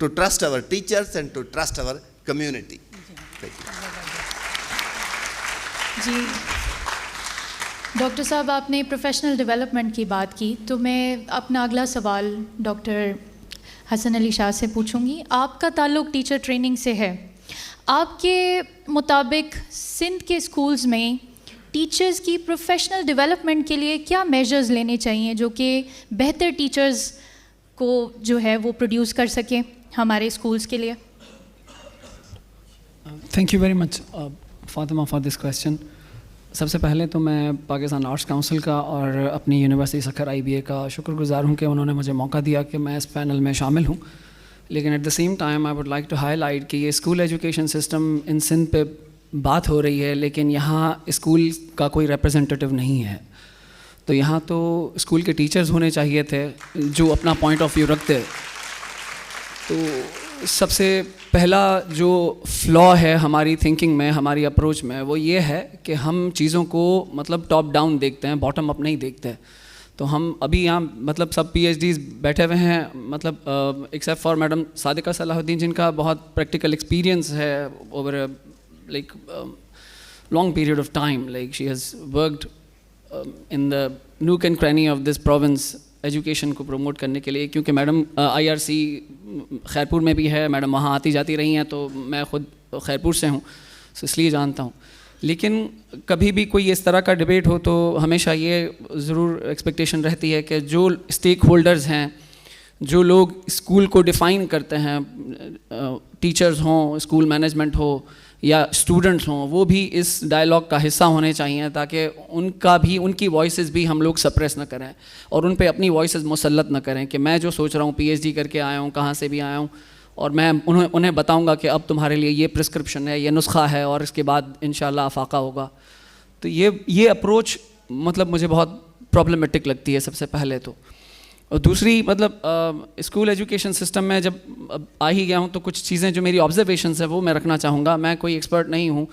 to trust our teachers and to trust our community. Thank you. جی doctor صاحب آپ نے professional development کی بات کی تو میں اپنا اگلا سوال ڈاکٹر حسن علی شاہ سے پوچھوں گی. آپ کا تعلق ٹیچر ٹریننگ سے ہے. آپ کے مطابق سندھ کے اسکولز میں ٹیچرز کی پروفیشنل ڈیولپمنٹ کے لیے کیا میجرز لینے چاہیے جو کہ بہتر ٹیچرز کو جو ہے وہ پروڈیوس کر سکیں ہمارے اسکولز کے لیے؟ Thank you very much Fatima for this question. سب سے پہلے تو میں پاکستان آرٹس کونسل کا اور اپنی یونیورسٹی سکھر IBA کا شکر گزار ہوں کہ انہوں نے مجھے موقع دیا کہ میں اس پینل میں شامل ہوں. لیکن at the same time I would like to highlight کہ یہ school education system in Sindh پہ بات ہو رہی ہے لیکن یہاں اسکول کا کوئی ریپرزنٹیو نہیں ہے. تو یہاں تو اسکول کے ٹیچرز ہونے چاہیے تھے جو اپنا پوائنٹ آف ویو رکھتے. تو سب سے پہلا جو فلا ہے ہماری تھنکنگ میں, ہماری اپروچ میں, وہ یہ ہے کہ ہم چیزوں کو مطلب ٹاپ ڈاؤن دیکھتے ہیں, باٹم اپ نہیں دیکھتے. تو ہم ابھی یہاں مطلب سب PhDs بیٹھے ہوئے ہیں, مطلب ایکسیپٹ فار میڈم صادقہ صلاح الدین جن کا بہت پریکٹیکل ایکسپیرینس ہے over like long period of time. Like she has worked in the nook and cranny of this province education کو پروموٹ کرنے کے لیے, کیونکہ میڈم IRC خیرپور میں بھی ہے, میڈم وہاں آتی جاتی رہی ہیں, تو میں خود خیرپور سے ہوں, سو اس لیے جانتا ہوں. لیکن کبھی بھی کوئی اس طرح کا ڈبیٹ ہو تو ہمیشہ یہ ضرور ایکسپیکٹیشن رہتی ہے کہ جو اسٹیک ہولڈرز ہیں, جو لوگ اسکول کو ڈیفائن کرتے ہیں, ٹیچرز ہوں, اسکول مینجمنٹ ہو یا اسٹوڈنٹس ہوں, وہ بھی اس ڈائلاگ کا حصہ ہونے چاہیے تاکہ ان کی وائسز بھی ہم لوگ سپریس نہ کریں اور ان پہ اپنی وائسز مسلط نہ کریں کہ میں جو سوچ رہا ہوں, PhD کر کے آیا ہوں, کہاں سے بھی آیا ہوں, اور میں انہیں بتاؤں گا کہ اب تمہارے لیے یہ پرسکرپشن ہے, یہ نسخہ ہے, اور اس کے بعد انشاءاللہ افاقہ ہوگا. تو یہ اپروچ مطلب مجھے بہت پرابلمٹک لگتی ہے سب سے پہلے تو. اور دوسری مطلب اسکول ایجوکیشن سسٹم میں جب آ ہی گیا ہوں تو کچھ چیزیں جو میری آبزرویشنس ہیں وہ میں رکھنا چاہوں گا. میں کوئی ایکسپرٹ نہیں ہوں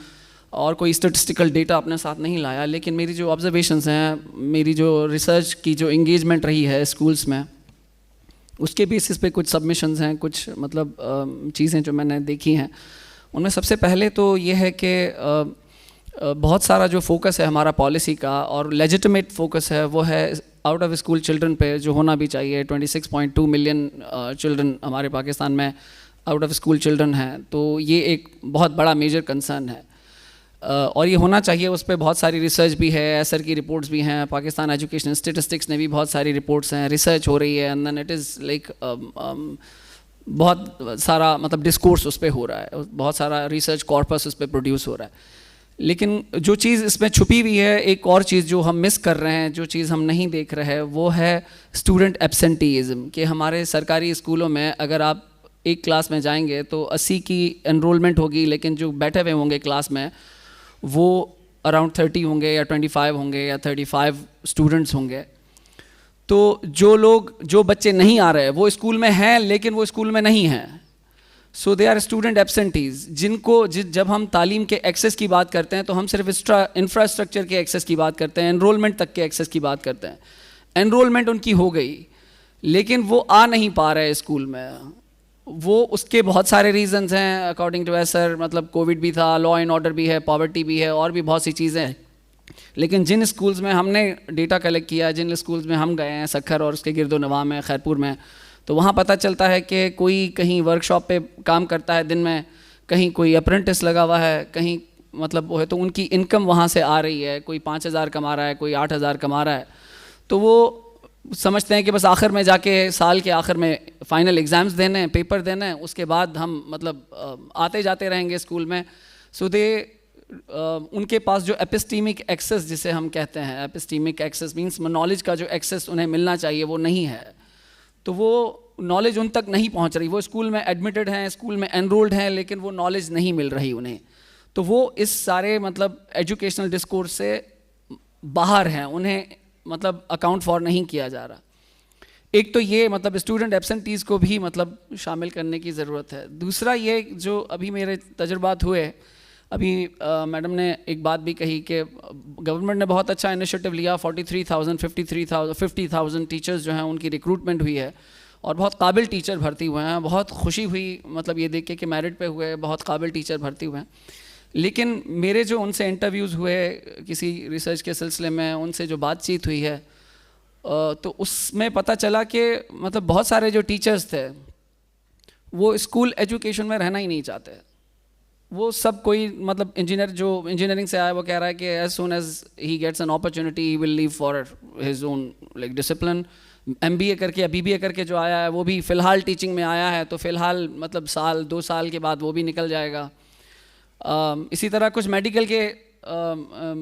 اور کوئی اسٹیٹسٹیکل ڈیٹا اپنے ساتھ نہیں لایا, لیکن میری جو آبزرویشنس ہیں, میری جو ریسرچ کی جو انگیجمنٹ رہی ہے اسکولس میں, اس کے بیسس پہ کچھ سبمیشنز ہیں, کچھ مطلب چیزیں جو میں نے دیکھی ہیں. ان میں سب سے پہلے تو یہ ہے کہ بہت سارا جو فوکس ہے ہمارا پالیسی کا اور لیجیٹمیٹ فوکس ہے وہ ہے آؤٹ آف اسکول چلڈرن پہ, جو ہونا بھی چاہیے. 26.2 ملین چلڈرن ہمارے پاکستان میں آؤٹ آف اسکول چلڈرن ہیں, تو یہ ایک بہت بڑا میجر کنسرن ہے اور یہ ہونا چاہیے. اس پہ بہت ساری ریسرچ بھی ہے, ایسر کی رپورٹس بھی ہیں, پاکستان ایجوکیشن اسٹیٹسٹکس نے بھی بہت ساری رپورٹس ہیں, ریسرچ ہو رہی ہے, and then it is like بہت سارا مطلب ڈسکورس اس پہ ہو رہا ہے, بہت سارا ریسرچ کارپس اس پہ پروڈیوس ہو رہا ہے. لیکن جو چیز اس میں چھپی ہوئی ہے, ایک اور چیز جو ہم مس کر رہے ہیں, جو چیز ہم نہیں دیکھ رہے, وہ ہے اسٹوڈنٹ ایبسنٹیزم. کہ ہمارے سرکاری اسکولوں میں اگر آپ ایک کلاس میں جائیں گے تو 80 کی انرولمنٹ ہوگی, لیکن جو بیٹھے ہوئے ہوں گے کلاس میں وہ اراؤنڈ 30 ہوں گے یا 25 ہوں گے یا 35 اسٹوڈنٹس ہوں گے. تو جو بچے نہیں آ رہے وہ اسکول میں ہیں لیکن وہ اسکول میں نہیں ہیں. سو دے آر اسٹوڈنٹ ایبسنٹیز, جن کو جب ہم تعلیم کے ایکسیس کی بات کرتے ہیں تو ہم صرف انفراسٹرکچر کے ایکسیس کی بات کرتے ہیں, انرولمنٹ تک کے ایکسیس کی بات کرتے ہیں. انرولمنٹ ان کی ہو گئی لیکن وہ آ نہیں پا رہے اسکول میں. وہ اس کے بہت سارے ریزنز ہیں اکارڈنگ ٹو ایسر, مطلب کووڈ بھی تھا, لا اینڈ آرڈر بھی ہے, پاورٹی بھی ہے, اور بھی بہت سی چیزیں ہیں. لیکن جن اسکولز میں ہم نے ڈیٹا کلیکٹ کیا, جن اسکولز میں ہم گئے ہیں سکھر اور اس کے گرد و نواح میں, خیرپور میں, تو وہاں پتہ چلتا ہے کہ کوئی کہیں ورک شاپ پہ کام کرتا ہے دن میں, کہیں کوئی اپرینٹس لگا ہوا ہے, کہیں مطلب وہ ہے, تو ان کی انکم وہاں سے آ رہی ہے. کوئی 5,000 کما رہا ہے, کوئی 8,000 کما رہا ہے. تو وہ سمجھتے ہیں کہ بس آخر میں جا کے سال کے آخر میں فائنل ایگزامز دینے ہیں, پیپر دینے ہیں, اس کے بعد ہم مطلب آتے جاتے رہیں گے اسکول میں. سو ان کے پاس جو ایپسٹیمک ایکسیس جسے ہم کہتے ہیں, ایپسٹیمک ایکسیس مینس نالج کا جو ایکسیس انہیں ملنا چاہیے وہ نہیں ہے. تو وہ نالج ان تک نہیں پہنچ رہی. وہ اسکول میں ایڈمیٹڈ ہیں, اسکول میں انرولڈ ہیں, لیکن وہ نالج نہیں مل رہی انہیں. تو وہ اس سارے مطلب ایجوکیشنل ڈسکورس سے باہر ہیں, انہیں مطلب اکاؤنٹ فار نہیں کیا جا رہا. ایک تو یہ مطلب اسٹوڈنٹ ایبسنٹیز کو بھی مطلب شامل کرنے کی ضرورت ہے. دوسرا یہ جو ابھی میرے تجربات ہوئے, ابھی میڈم نے ایک بات بھی کہی کہ گورنمنٹ نے بہت اچھا انیشیٹو لیا, 43,000 50,000 ٹیچرز جو ہیں ان کی ریکروٹمنٹ ہوئی ہے, اور بہت قابل ٹیچر بھرتی ہوئے ہیں. بہت خوشی ہوئی مطلب یہ دیکھ کے کہ میرٹ پہ ہوئے بہت قابل ٹیچر بھرتی ہوئے ہیں. لیکن میرے جو ان سے انٹرویوز ہوئے کسی ریسرچ کے سلسلے میں, ان سے جو بات چیت ہوئی ہے, تو اس میں پتہ چلا کہ مطلب بہت سارے جو ٹیچرز تھے وہ اسکول ایجوکیشن میں رہنا ہی نہیں چاہتے. وہ سب کوئی مطلب جو انجینئرنگ سے آیا وہ کہہ رہا ہے کہ as soon as he gets an opportunity he will leave for his own like discipline. M B A کر کے یا بی بی اے کر کے جو آیا ہے وہ بھی فی الحال ٹیچنگ میں آیا ہے, تو فی الحال مطلب سال 2 سال کے بعد وہ بھی نکل جائے گا. اسی طرح کچھ میڈیکل کے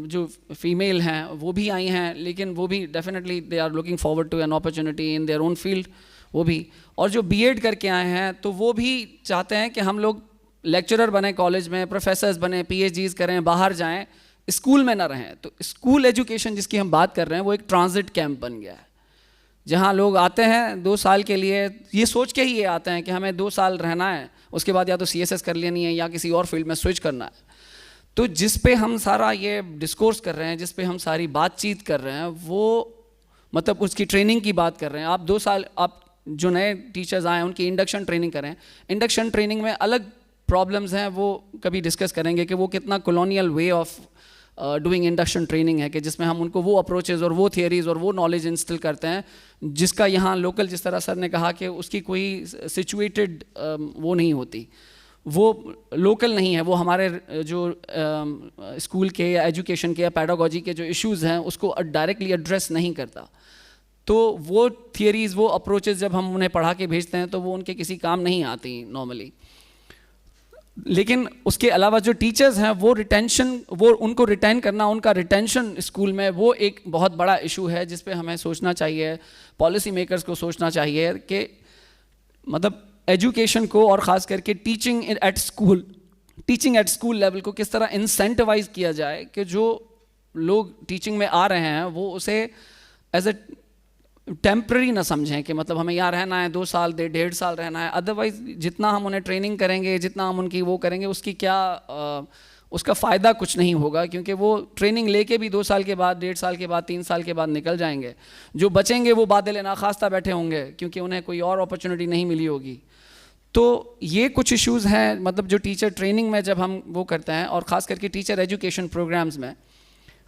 جو فیمیل ہیں وہ بھی آئی ہیں, لیکن وہ بھی definitely they are looking forward to an opportunity in their own field, وہ بھی. اور جو بی ایڈ کر کے آئے ہیں تو وہ بھی چاہتے ہیں کہ ہم لوگ لیکچرر بنیں کالج میں, پروفیسرز بنیں, پی ایچ ڈیز کریں, باہر جائیں, اسکول میں نہ رہیں. تو اسکول ایجوکیشن جس کی ہم بات کر رہے ہیں وہ ایک ٹرانزٹ کیمپ بن گیا ہے, جہاں لوگ آتے ہیں 2 سال کے لیے, یہ سوچ کے ہی یہ آتے ہیں کہ ہمیں 2 سال رہنا ہے, اس کے بعد یا تو سی ایس ایس کر لینی ہے یا کسی اور فیلڈ میں سوئچ کرنا ہے. تو جس پہ ہم سارا یہ ڈسکورس کر رہے ہیں, جس پہ ہم ساری بات چیت کر رہے ہیں, وہ مطلب اس کی ٹریننگ کی بات کر رہے ہیں. آپ 2 سال آپ جو نئے ٹیچرز آئے ہیں ان کی انڈکشن ٹریننگ کریں. انڈکشن ٹریننگ میں الگ پرابلمز ہیں, وہ کبھی ڈسکس کریں گے کہ وہ کتنا colonial way of doing induction training ہے, کہ جس میں ہم ان کو وہ اپروچز اور وہ تھیئریز اور وہ نالج انسٹل کرتے ہیں جس کا یہاں لوکل, جس طرح سر نے کہا کہ اس کی کوئی سچویٹڈ وہ نہیں ہوتی, وہ لوکل نہیں ہے, وہ ہمارے جو اسکول کے یا ایجوکیشن کے یا پیڈاگوجی کے جو ایشوز ہیں اس کو ڈائریکٹلی ایڈریس نہیں کرتا. تو وہ تھیئریز, وہ اپروچز جب ہم انہیں پڑھا کے بھیجتے ہیں تو وہ ان کے کسی کام نہیں آتی نارملی. لیکن اس کے علاوہ جو ٹیچرز ہیں وہ ریٹینشن, وہ ان کو ریٹین کرنا, ان کا ریٹینشن اسکول میں, وہ ایک بہت بڑا ایشو ہے جس پہ ہمیں سوچنا چاہیے, پالیسی میکرز کو سوچنا چاہیے کہ مطلب ایجوکیشن کو اور خاص کر کے ٹیچنگ ایٹ اسکول لیول کو کس طرح انسینٹیوائز کیا جائے کہ جو لوگ ٹیچنگ میں آ رہے ہیں وہ اسے ایز اے ٹیمپرری نہ سمجھیں کہ مطلب ہمیں یہاں رہنا ہے 2 سال 1.5 سال رہنا ہے. ادروائز جتنا ہم انہیں ٹریننگ کریں گے, جتنا ہم ان کی وہ کریں گے, اس کی کیا اس کا فائدہ کچھ نہیں ہوگا, کیونکہ وہ ٹریننگ لے کے بھی 2 سال کے بعد, 1.5 سال کے بعد, 3 سال کے بعد نکل جائیں گے. جو بچیں گے وہ بادل ناخواستہ بیٹھے ہوں گے کیونکہ انہیں کوئی اور اپرچونیٹی نہیں ملی ہوگی. تو یہ کچھ ایشوز ہیں مطلب جو ٹیچر ٹریننگ میں جب ہم وہ کرتے ہیں, اور خاص کر کے ٹیچر ایجوکیشن پروگرامز میں.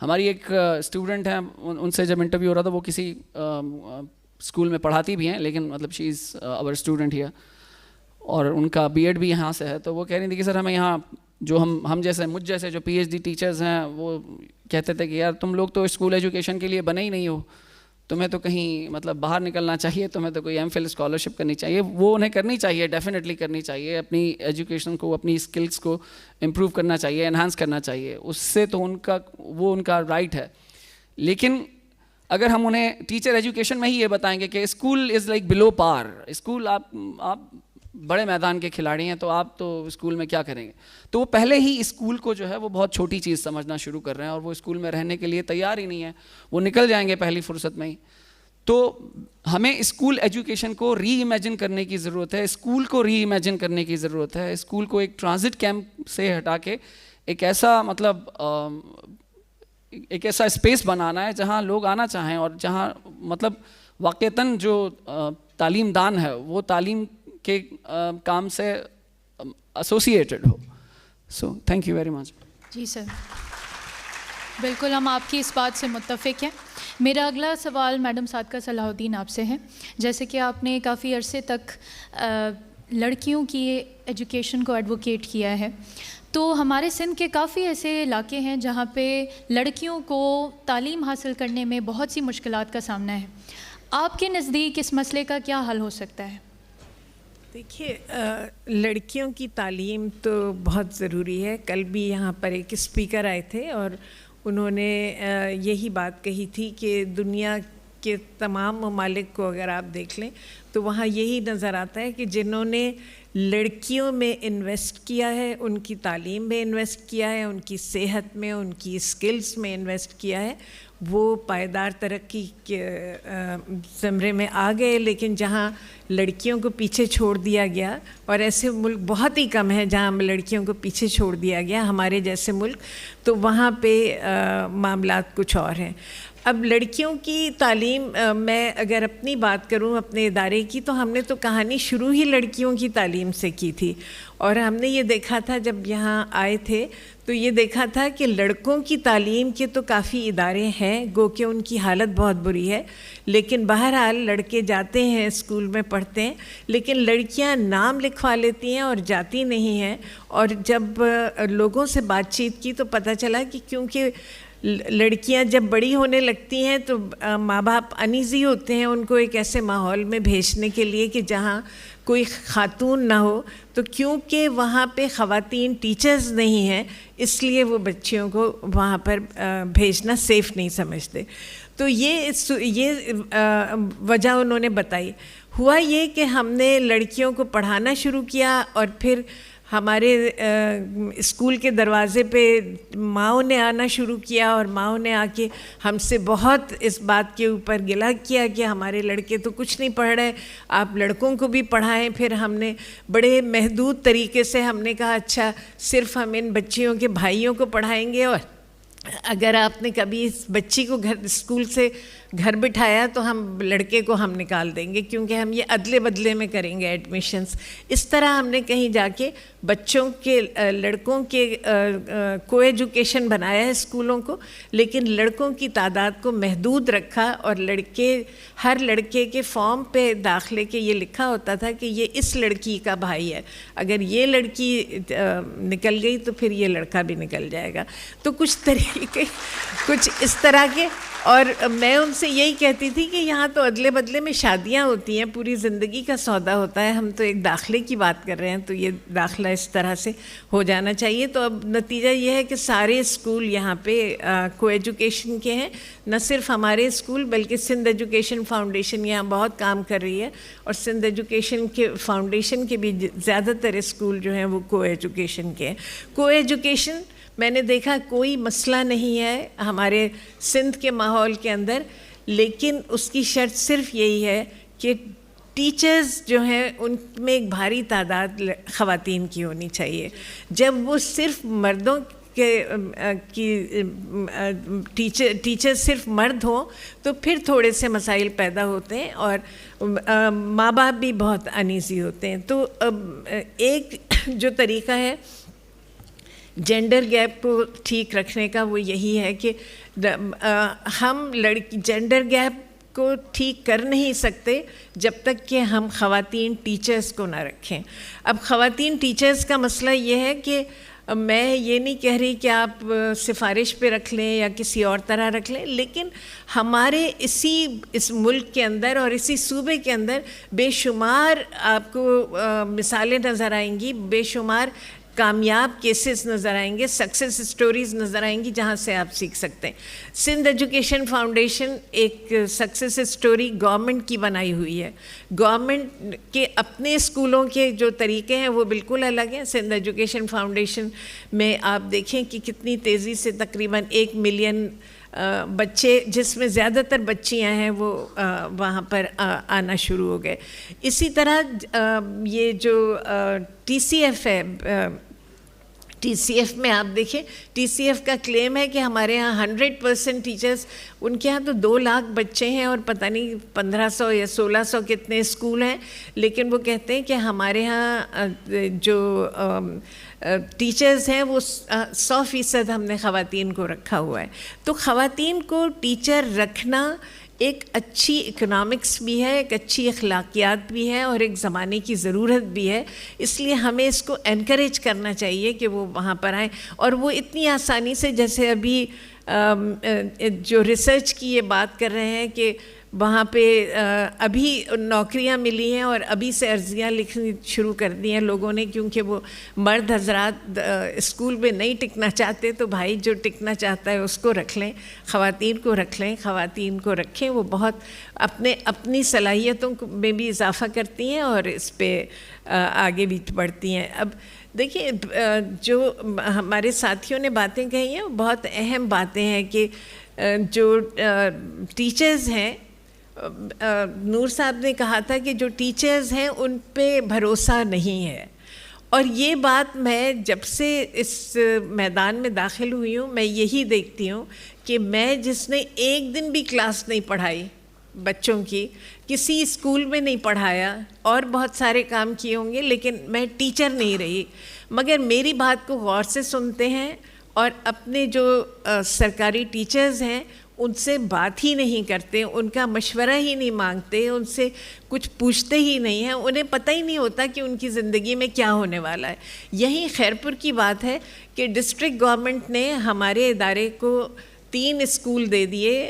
ہماری ایک اسٹوڈنٹ ہیں, ان سے جب انٹرویو ہو رہا تھا, وہ کسی اسکول میں پڑھاتی بھی ہیں لیکن مطلب شی از آور اسٹوڈنٹ ہیئر, اور ان کا بی ایڈ بھی یہاں سے ہے. تو وہ کہہ رہی تھی کہ سر ہمیں یہاں جو ہم جیسے مجھ جیسے جو پی ایچ ڈی ٹیچرز ہیں وہ کہتے تھے کہ یار تم لوگ تو اسکول ایجوکیشن کے لیے بنے ہی نہیں ہو, تمہیں تو کہیں مطلب باہر نکلنا چاہیے, تمہیں تو کوئی ایم فل اسکالرشپ کرنی چاہیے. وہ انہیں کرنی چاہیے, ڈیفینیٹلی کرنی چاہیے, اپنی ایجوکیشن کو, اپنی اسکلس کو امپروو کرنا چاہیے, انہانس کرنا چاہیے, اس سے تو ان کا رائٹ ہے. لیکن اگر ہم انہیں ٹیچر ایجوکیشن میں ہی یہ بتائیں گے کہ اسکول از لائک بلو پار, اسکول آپ بڑے میدان کے کھلاڑی ہیں تو آپ تو اسکول میں کیا کریں گے, تو وہ پہلے ہی اسکول کو جو ہے وہ بہت چھوٹی چیز سمجھنا شروع کر رہے ہیں, اور وہ اسکول میں رہنے کے لیے تیار ہی نہیں ہے, وہ نکل جائیں گے پہلی فرصت میں ہی. تو ہمیں اسکول ایجوکیشن کو ری امیجن کرنے کی ضرورت ہے, اسکول کو ری امیجن کرنے کی ضرورت ہے. اسکول کو ایک ٹرانزٹ کیمپ سے ہٹا کے ایک ایسا مطلب ایک ایسا اسپیس بنانا ہے جہاں لوگ آنا چاہیں, اور جہاں مطلب واقعتاً جو تعلیم دان ہے وہ تعلیم کے کام سے ایسوسیٹڈ ہو. So thank you very much. جی سر, بالکل ہم آپ کی اس بات سے متفق ہیں. میرا اگلا سوال میڈم صادقہ صلاح الدین آپ سے ہے. جیسے کہ آپ نے کافی عرصے تک لڑکیوں کی ایجوکیشن کو ایڈوکیٹ کیا ہے, تو ہمارے سندھ کے کافی ایسے علاقے ہیں جہاں پہ لڑکیوں کو تعلیم حاصل کرنے میں بہت سی مشکلات کا سامنا ہے. آپ کے نزدیک اس مسئلے کا کیا حل ہو سکتا ہے؟ دیکھیے, لڑکیوں کی تعلیم تو بہت ضروری ہے. کل بھی یہاں پر ایک اسپیکر آئے تھے اور انہوں نے یہی بات کہی تھی کہ دنیا کے تمام ممالک کو اگر آپ دیکھ لیں تو وہاں یہی نظر آتا ہے کہ جنہوں نے لڑکیوں میں انویسٹ کیا ہے, ان کی تعلیم میں انویسٹ کیا ہے, ان کی صحت میں, ان کی اسکلز میں انویسٹ کیا ہے, وہ پائیدار ترقی کے زمرے میں آ گئے. لیکن جہاں لڑکیوں کو پیچھے چھوڑ دیا گیا, اور ایسے ملک بہت ہی کم ہیں جہاں لڑکیوں کو پیچھے چھوڑ دیا گیا, ہمارے جیسے ملک, تو وہاں پہ معاملات کچھ اور ہیں. اب لڑکیوں کی تعلیم، میں اگر اپنی بات کروں اپنے ادارے کی، تو ہم نے تو کہانی شروع ہی لڑکیوں کی تعلیم سے کی تھی. اور ہم نے یہ دیکھا تھا جب یہاں آئے تھے تو یہ دیکھا تھا کہ لڑکوں کی تعلیم کے تو کافی ادارے ہیں، گو کہ ان کی حالت بہت بری ہے، لیکن بہرحال لڑکے جاتے ہیں اسکول میں پڑھتے ہیں، لیکن لڑکیاں نام لکھوا لیتی ہیں اور جاتی نہیں ہیں. اور جب لوگوں سے بات چیت کی تو پتہ چلا کہ کیونکہ لڑکیاں جب بڑی ہونے لگتی ہیں تو ماں باپ انیزی ہوتے ہیں ان کو ایک ایسے ماحول میں بھیجنے کے لیے کہ جہاں کوئی خاتون نہ ہو، تو کیونکہ وہاں پہ خواتین ٹیچرز نہیں ہیں اس لیے وہ بچیوں کو وہاں پر بھیجنا سیف نہیں سمجھتے. تو یہ وجہ انہوں نے بتائی. ہوا یہ کہ ہم نے لڑکیوں کو پڑھانا شروع کیا اور پھر ہمارے اسکول کے دروازے پہ ماؤں نے آنا شروع کیا اور ماؤں نے آ کے ہم سے بہت اس بات کے اوپر گلہ کیا کہ ہمارے لڑکے تو کچھ نہیں پڑھ رہے، آپ لڑکوں کو بھی پڑھائیں. پھر ہم نے بڑے محدود طریقے سے ہم نے کہا اچھا صرف ہم ان بچیوں کے بھائیوں کو پڑھائیں گے، اور اگر آپ نے کبھی اس بچی کو اسکول سے گھر بٹھایا تو ہم لڑکے کو ہم نکال دیں گے، کیونکہ ہم یہ ادلے بدلے میں کریں گے ایڈمیشنز. اس طرح ہم نے کہیں جا کے بچوں کے لڑکوں کے کو ایجوکیشن بنایا ہے اسکولوں کو، لیکن لڑکوں کی تعداد کو محدود رکھا. اور ہر لڑکے کے فارم پہ داخلے کے یہ لکھا ہوتا تھا کہ یہ اس لڑکی کا بھائی ہے، اگر یہ لڑکی نکل گئی تو پھر یہ لڑکا بھی نکل جائے گا. تو کچھ طریقے کچھ اس طرح کے. اور میں ان سے یہی کہتی تھی کہ یہاں تو ادلے بدلے میں شادیاں ہوتی ہیں، پوری زندگی کا سودا ہوتا ہے، ہم تو ایک داخلے کی بات کر رہے ہیں، تو یہ داخلہ اس طرح سے ہو جانا چاہیے. تو اب نتیجہ یہ ہے کہ سارے اسکول یہاں پہ کو ایجوکیشن کے ہیں، نہ صرف ہمارے اسکول بلکہ سندھ ایجوکیشن فاؤنڈیشن یہاں بہت کام کر رہی ہے، اور سندھ ایجوکیشن کے فاؤنڈیشن کے بھی زیادہ تر اسکول جو ہیں وہ کو ایجوکیشن کے ہیں. کو ایجوکیشن میں نے دیکھا کوئی مسئلہ نہیں ہے ہمارے سندھ کے ماحول کے اندر، لیکن اس کی شرط صرف یہی ہے کہ ٹیچرز جو ہیں ان میں ایک بھاری تعداد خواتین کی ہونی چاہیے. جب وہ صرف مردوں کی ٹیچر صرف مرد ہوں تو پھر تھوڑے سے مسائل پیدا ہوتے ہیں اور ماں باپ بھی بہت انیزی ہوتے ہیں. تو ایک جو طریقہ ہے جینڈر گیپ کو ٹھیک رکھنے کا وہ یہی ہے کہ ہم جینڈر گیپ کو ٹھیک کر نہیں سکتے جب تک کہ ہم خواتین ٹیچرز کو نہ رکھیں. اب خواتین ٹیچرز کا مسئلہ یہ ہے کہ میں یہ نہیں کہہ رہی کہ آپ سفارش پہ رکھ لیں یا کسی اور طرح رکھ لیں، لیکن ہمارے اس ملک کے اندر اور اسی صوبے کے اندر بے شمار آپ کو مثالیں نظر آئیں گی، بے شمار کامیاب کیسز نظر آئیں گے، سکسیس سٹوریز نظر آئیں گی جہاں سے آپ سیکھ سکتے ہیں. سندھ ایجوکیشن فاؤنڈیشن ایک سکسیس سٹوری گورنمنٹ کی بنائی ہوئی ہے. گورنمنٹ کے اپنے اسکولوں کے جو طریقے ہیں وہ بالکل الگ ہیں. سندھ ایجوکیشن فاؤنڈیشن میں آپ دیکھیں کہ کتنی تیزی سے تقریباً 1 ملین بچے، جس میں زیادہ تر بچیاں ہیں، وہ وہاں پر آنا شروع ہو گئے. اسی طرح یہ جو ٹی سی ایف ہے، ٹی سی ایف میں آپ دیکھیں، ٹی سی ایف کا کلیم ہے کہ ہمارے ہاں 100% ٹیچرز، ان کے ہاں تو 2 لاکھ بچے ہیں اور پتہ نہیں 1500 یا 1600 کتنے اسکول ہیں، لیکن وہ کہتے ہیں کہ ہمارے ہاں جو ٹیچرز ہیں وہ 100% ہم نے خواتین کو رکھا ہوا ہے. تو خواتین کو ٹیچر رکھنا ایک اچھی اکنامکس بھی ہے، ایک اچھی اخلاقیات بھی ہے اور ایک زمانے کی ضرورت بھی ہے. اس لیے ہمیں اس کو انکریج کرنا چاہیے کہ وہ وہاں پر آئیں. اور وہ اتنی آسانی سے، جیسے ابھی جو ریسرچ کی یہ بات کر رہے ہیں کہ وہاں پہ ابھی نوکریاں ملی ہیں اور ابھی سے عرضیاں لکھنی شروع کر دی ہیں لوگوں نے، کیونکہ وہ مرد حضرات اسکول میں نہیں ٹکنا چاہتے. تو بھائی جو ٹکنا چاہتا ہے اس کو رکھ لیں، خواتین کو رکھ لیں، خواتین کو رکھیں. وہ بہت اپنی صلاحیتوں میں بھی اضافہ کرتی ہیں اور اس پہ آگے بھی بڑھتی ہیں. اب دیکھیں جو ہمارے ساتھیوں نے باتیں کہی ہیں بہت اہم باتیں ہیں کہ جو ٹیچرز ہیں، نور صاحب نے کہا تھا کہ جو ٹیچرز ہیں ان پہ بھروسہ نہیں ہے، اور یہ بات میں جب سے اس میدان میں داخل ہوئی ہوں میں یہی دیکھتی ہوں کہ میں جس نے ایک دن بھی کلاس نہیں پڑھائی بچوں کی، کسی اسکول میں نہیں پڑھایا اور بہت سارے کام کیے ہوں گے، لیکن میں ٹیچر نہیں رہی، مگر میری بات کو غور سے سنتے ہیں اور اپنے جو سرکاری ٹیچرز ہیں ان سے بات ہی نہیں کرتے، ان کا مشورہ ہی نہیں مانگتے، ان سے کچھ پوچھتے ہی نہیں ہیں، انہیں پتہ ہی نہیں ہوتا کہ ان کی زندگی میں کیا ہونے والا ہے۔ یہی خیرپور کی بات ہے کہ ڈسٹرکٹ گورنمنٹ نے ہمارے ادارے کو 3 اسکول دے دیے،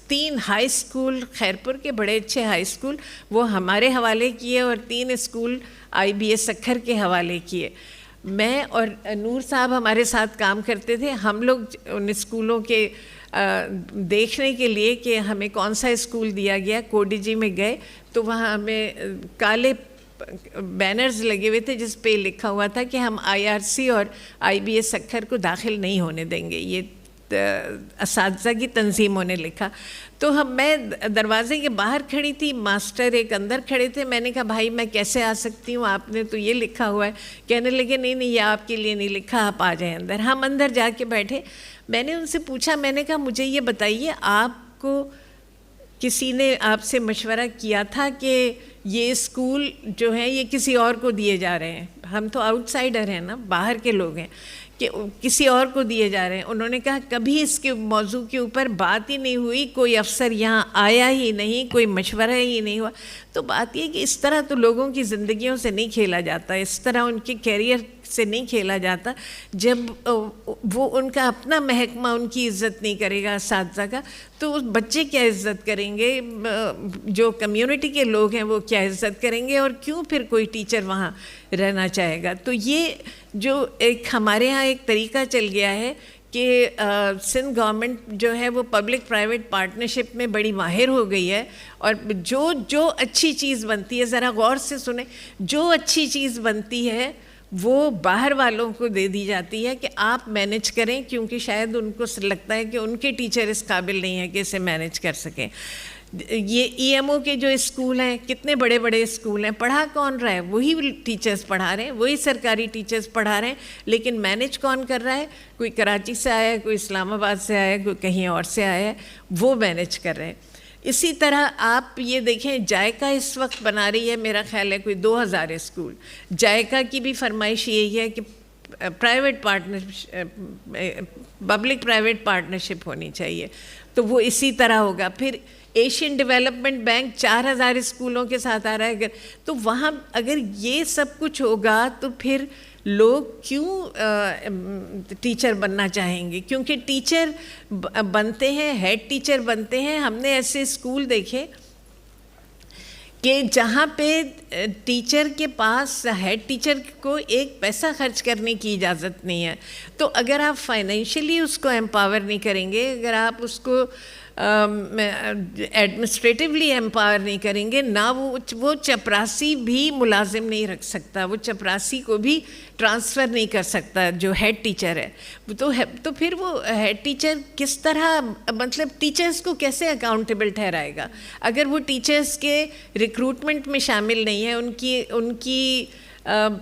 3 ہائی اسکول خیرپور کے بڑے اچھے ہائی اسکول وہ ہمارے حوالے کیے اور 3 اسکول IBA سکھر کے حوالے کیے۔ میں اور نور صاحب ہمارے ساتھ کام کرتے تھے، ہم لوگ ان اسکولوں کے دیکھنے کے لیے کہ ہمیں کون سا اسکول دیا گیا، کوڈی جی میں گئے تو وہاں ہمیں کالے بینرز لگے ہوئے تھے جس پہ لکھا ہوا تھا کہ ہم IRC اور IBA سکھر کو داخل نہیں ہونے دیں گے، یہ اساتذہ کی تنظیموں نے لکھا۔ تو میں دروازے کے باہر کھڑی تھی، ماسٹر ایک اندر کھڑے تھے، میں نے کہا بھائی میں کیسے آ سکتی ہوں، آپ نے تو یہ لکھا ہوا ہے۔ کہنے لگے نہیں یہ آپ کے لیے نہیں لکھا، آپ آ جائیں اندر۔ ہم اندر جا کے بیٹھے، میں نے ان سے پوچھا، میں نے کہا مجھے یہ بتائیے آپ کو کسی نے آپ سے مشورہ کیا تھا کہ یہ اسکول جو ہے یہ کسی اور کو دیے جا رہے ہیں؟ ہم تو آؤٹ سائڈر ہیں نا، باہر کے لوگ ہیں، کہ کسی اور کو دیے جا رہے ہیں۔ انہوں نے کہا کبھی اس کے موضوع کے اوپر بات ہی نہیں ہوئی، کوئی افسر یہاں آیا ہی نہیں، کوئی مشورہ ہی نہیں ہوا۔ تو بات یہ کہ اس طرح تو لوگوں کی زندگیوں سے نہیں کھیلا جاتا، اس طرح ان کے کیریئر سے نہیں کھیلا جاتا۔ جب وہ ان کا اپنا محکمہ ان کی عزت نہیں کرے گا اساتذہ کا، تو اس بچے کیا عزت کریں گے، جو کمیونٹی کے لوگ ہیں وہ کیا عزت کریں گے، اور کیوں پھر کوئی ٹیچر وہاں رہنا چاہے گا۔ تو یہ جو ایک ہمارے ہاں ایک طریقہ چل گیا ہے کہ سندھ گورنمنٹ جو ہے وہ پبلک پرائیویٹ پارٹنرشپ میں بڑی ماہر ہو گئی ہے، اور جو اچھی چیز بنتی ہے، ذرا غور سے سنیں، جو اچھی چیز بنتی ہے وہ باہر والوں کو دے دی جاتی ہے کہ آپ مینج کریں، کیونکہ شاید ان کو لگتا ہے کہ ان کے ٹیچر اس قابل نہیں ہیں کہ اسے مینج کر سکیں۔ یہ EMO کے جو اسکول ہیں، کتنے بڑے بڑے اسکول ہیں، پڑھا کون رہا ہے؟ وہی ٹیچرز پڑھا رہے ہیں، وہی سرکاری ٹیچرز پڑھا رہے ہیں، لیکن مینج کون کر رہا ہے؟ کوئی کراچی سے آیا ہے، کوئی اسلام آباد سے آیا ہے، کوئی کہیں اور سے آیا ہے، وہ مینج کر رہے ہیں۔ اسی طرح آپ یہ دیکھیں، جائکا اس وقت بنا رہی ہے میرا خیال ہے کوئی 2000 اسکول۔ جائکا کی بھی فرمائش یہی ہے کہ پرائیویٹ پبلک پرائیویٹ پارٹنرشپ ہونی چاہیے، تو وہ اسی طرح ہوگا۔ پھر ایشین ڈیولپمنٹ بینک 4000 اسکولوں کے ساتھ آ رہا ہے، تو وہاں اگر یہ سب کچھ ہوگا تو پھر لوگ کیوں ٹیچر بننا چاہیں گے؟ کیونکہ ٹیچر بنتے ہیں، ہیڈ ٹیچر بنتے ہیں۔ ہم نے ایسے اسکول دیکھے کہ جہاں پہ ٹیچر کے پاس، ہیڈ ٹیچر کو ایک پیسہ خرچ کرنے کی اجازت نہیں ہے، تو اگر آپ فائنینشلی اس کو ایمپاور نہیں کریں گے، اگر آپ اس کو ایڈمنسٹریٹیولی ایمپاور نہیں کریں گے، نہ وہ چپراسی بھی ملازم نہیں رکھ سکتا، وہ چپراسی کو بھی ٹرانسفر نہیں کر سکتا جو ہیڈ ٹیچر ہے۔ تو پھر وہ ہیڈ ٹیچر کس طرح، مطلب ٹیچرز کو کیسے اکاؤنٹیبل ٹھہرائے گا اگر وہ ٹیچرز کے ریکروٹمنٹ میں شامل نہیں ہے، ان کی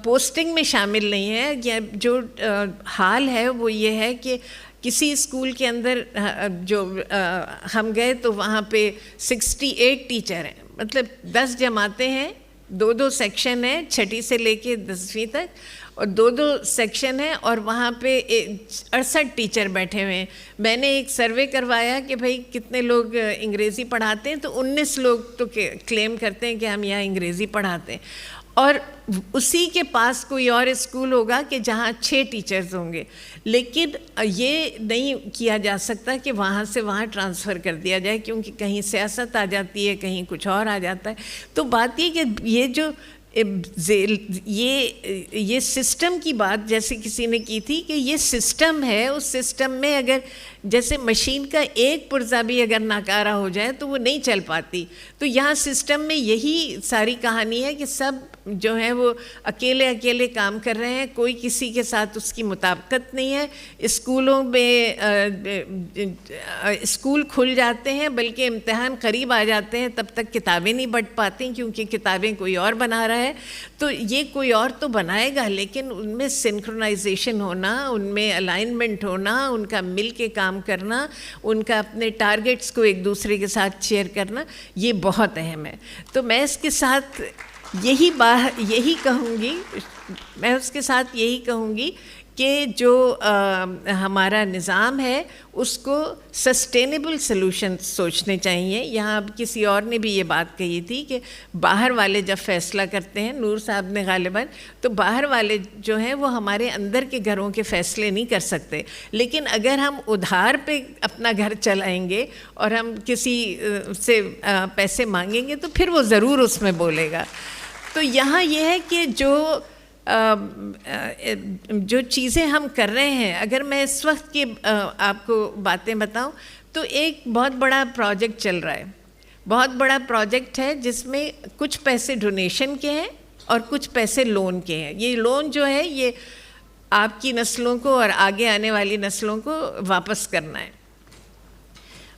پوسٹنگ میں شامل نہیں ہے۔ یا جو حال ہے وہ یہ ہے کہ کسی اسکول کے اندر جو ہم گئے تو وہاں پہ 68 ٹیچر ہیں، مطلب 10 جماعتیں ہیں، 2 سیکشن ہیں، 6 سے لے کے 10ویں تک، اور 2 سیکشن ہیں، اور وہاں پہ 68 ٹیچر بیٹھے ہوئے ہیں۔ میں نے ایک سروے کروایا کہ بھائی کتنے لوگ انگریزی پڑھاتے ہیں، تو 19 لوگ تو کلیم کرتے ہیں کہ ہم یہاں انگریزی پڑھاتے ہیں، اور اسی کے پاس کوئی اور اسکول ہوگا کہ جہاں 6 ٹیچرز ہوں گے، لیکن یہ نہیں کیا جا سکتا کہ وہاں سے وہاں ٹرانسفر کر دیا جائے، کیونکہ کہیں سیاست آ جاتی ہے، کہیں کچھ اور آ جاتا ہے۔ تو بات یہ کہ یہ جو یہ سسٹم کی بات جیسے کسی نے کی تھی کہ یہ سسٹم ہے، اس سسٹم میں اگر جیسے مشین کا ایک پرزہ بھی اگر ناکارہ ہو جائے تو وہ نہیں چل پاتی، تو یہاں سسٹم میں یہی ساری کہانی ہے کہ سب جو ہیں وہ اکیلے اکیلے کام کر رہے ہیں، کوئی کسی کے ساتھ اس کی مطابقت نہیں ہے۔ اسکولوں میں اسکول کھل جاتے ہیں، بلکہ امتحان قریب آ جاتے ہیں، تب تک کتابیں نہیں بٹ پاتی کیونکہ کتابیں کوئی اور بنا رہا ہے، ہے تو یہ کوئی اور تو بنائے گا، لیکن ان میں سنکرونائزیشن ہونا، ان میں الائنمنٹ ہونا، ان کا مل کے کام کرنا، ان کا اپنے ٹارگیٹس کو ایک دوسرے کے ساتھ شیئر کرنا، یہ بہت اہم ہے. تو میں اس کے ساتھ یہی کہوں گی کہ جو ہمارا نظام ہے اس کو سسٹینیبل سلوشن سوچنے چاہیے. یہاں اب کسی اور نے بھی یہ بات کہی تھی کہ باہر والے جب فیصلہ کرتے ہیں، نور صاحب نے غالباً، تو باہر والے جو ہیں وہ ہمارے اندر کے گھروں کے فیصلے نہیں کر سکتے. لیکن اگر ہم ادھار پہ اپنا گھر چلائیں گے اور ہم کسی سے پیسے مانگیں گے تو پھر وہ ضرور اس میں بولے گا. تو یہاں یہ ہے کہ جو چیزیں ہم کر رہے ہیں، اگر میں اس وقت کی آپ کو باتیں بتاؤں تو ایک بہت بڑا پروجیکٹ چل رہا ہے. بہت بڑا پروجیکٹ ہے جس میں کچھ پیسے ڈونیشن کے ہیں اور کچھ پیسے لون کے ہیں. یہ لون جو ہے یہ آپ کی نسلوں کو اور آگے آنے والی نسلوں کو واپس کرنا ہے.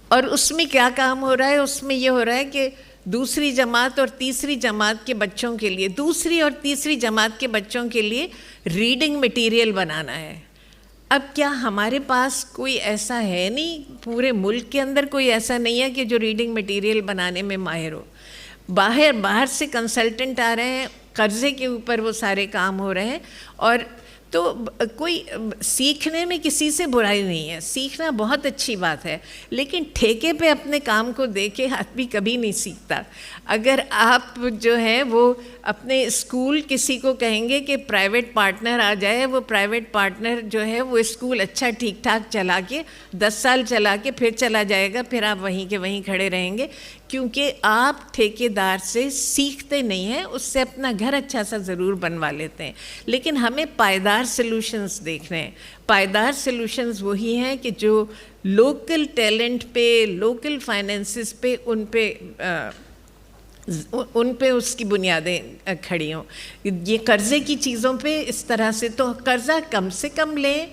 اور اس میں کیا کام ہو رہا ہے؟ اس میں یہ ہو رہا ہے کہ دوسری جماعت اور تیسری جماعت کے بچوں کے لیے، دوسری اور تیسری جماعت کے بچوں کے لیے ریڈنگ مٹیریل بنانا ہے. اب کیا ہمارے پاس کوئی ایسا ہے نہیں، پورے ملک کے اندر کوئی ایسا نہیں ہے کہ جو ریڈنگ مٹیریل بنانے میں ماہر ہو. باہر سے کنسلٹنٹ آ رہے ہیں، قرضے کے اوپر وہ سارے کام ہو رہے ہیں. اور تو کوئی سیکھنے میں کسی سے برائی نہیں ہے، سیکھنا بہت اچھی بات ہے، لیکن ٹھیکے پہ اپنے کام کو دے کے آدمی کبھی نہیں سیکھتا. اگر آپ جو ہے وہ اپنے اسکول کسی کو کہیں گے کہ پرائیویٹ پارٹنر آ جائے، وہ پرائیویٹ پارٹنر جو ہے وہ اسکول اچھا ٹھیک ٹھاک چلا کے 10 سال چلا کے پھر چلا جائے گا، پھر آپ وہیں کے وہیں کھڑے رہیں گے، کیونکہ آپ ٹھیکے دار سے سیکھتے نہیں ہیں. اس سے اپنا گھر اچھا سا ضرور بنوا لیتے ہیں، لیکن ہمیں پائیدار سلوشنز دیکھنے ہیں. پائیدار سلوشنز وہی ہیں کہ جو لوکل ٹیلنٹ پہ، لوکل فائنینسز پہ، ان پہ اس کی بنیادیں کھڑی ہوں. یہ قرضے کی چیزوں پہ اس طرح سے تو قرضہ کم سے کم لیں،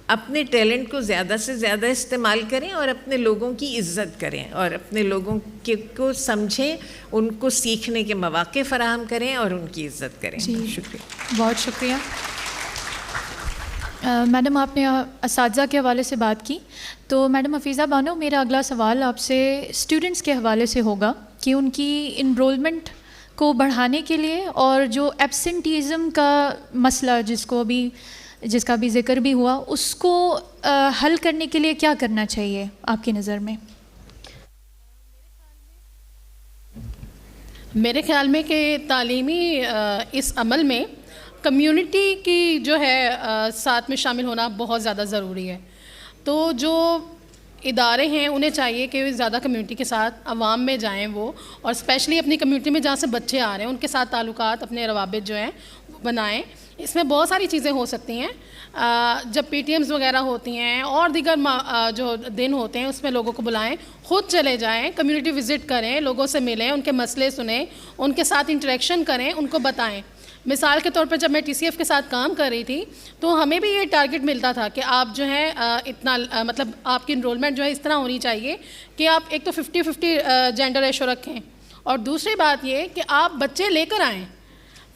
اپنے ٹیلنٹ کو زیادہ سے زیادہ استعمال کریں اور اپنے لوگوں کی عزت کریں اور اپنے لوگوں کو سمجھیں، ان کو سیکھنے کے مواقع فراہم کریں اور ان کی عزت کریں. شکریہ. بہت شکریہ. میڈم آپ نے اساتذہ کے حوالے سے بات کی، تو میڈم حفیظہ بانو، میرا اگلا سوال آپ سے اسٹوڈنٹس کے حوالے سے ہوگا کہ ان کی انرولمنٹ کو بڑھانے کے لیے اور جو ایبسنٹیزم کا مسئلہ جس کا بھی ذکر بھی ہوا، اس کو حل کرنے کے لیے کیا کرنا چاہیے آپ کی نظر میں؟ میرے خیال میں کہ تعلیمی اس عمل میں کمیونٹی کی جو ہے ساتھ میں شامل ہونا بہت زیادہ ضروری ہے. تو جو ادارے ہیں انہیں چاہیے کہ زیادہ کمیونٹی کے ساتھ عوام میں جائیں وہ، اور اسپیشلی اپنی کمیونٹی میں جہاں سے بچے آ رہے ہیں ان کے ساتھ تعلقات، اپنے روابط جو ہیں وہ بنائیں. اس میں بہت ساری چیزیں ہو سکتی ہیں. جب پی ٹی ایمز وغیرہ ہوتی ہیں اور دیگر جو دن ہوتے ہیں اس میں لوگوں کو بلائیں، خود چلے جائیں، کمیونٹی وزٹ کریں، لوگوں سے ملیں، ان کے مسئلے سنیں، ان کے ساتھ انٹریکشن کریں، ان کو بتائیں. مثال کے طور پر جب میں ٹی سی ایف کے ساتھ کام کر رہی تھی تو ہمیں بھی یہ ٹارگٹ ملتا تھا کہ آپ جو ہے اتنا مطلب آپ کی انرولمنٹ جو ہے اس طرح ہونی چاہیے کہ آپ ایک تو 50-50 جینڈر ریشو رکھیں، اور دوسری بات یہ کہ آپ بچے لے کر آئیں.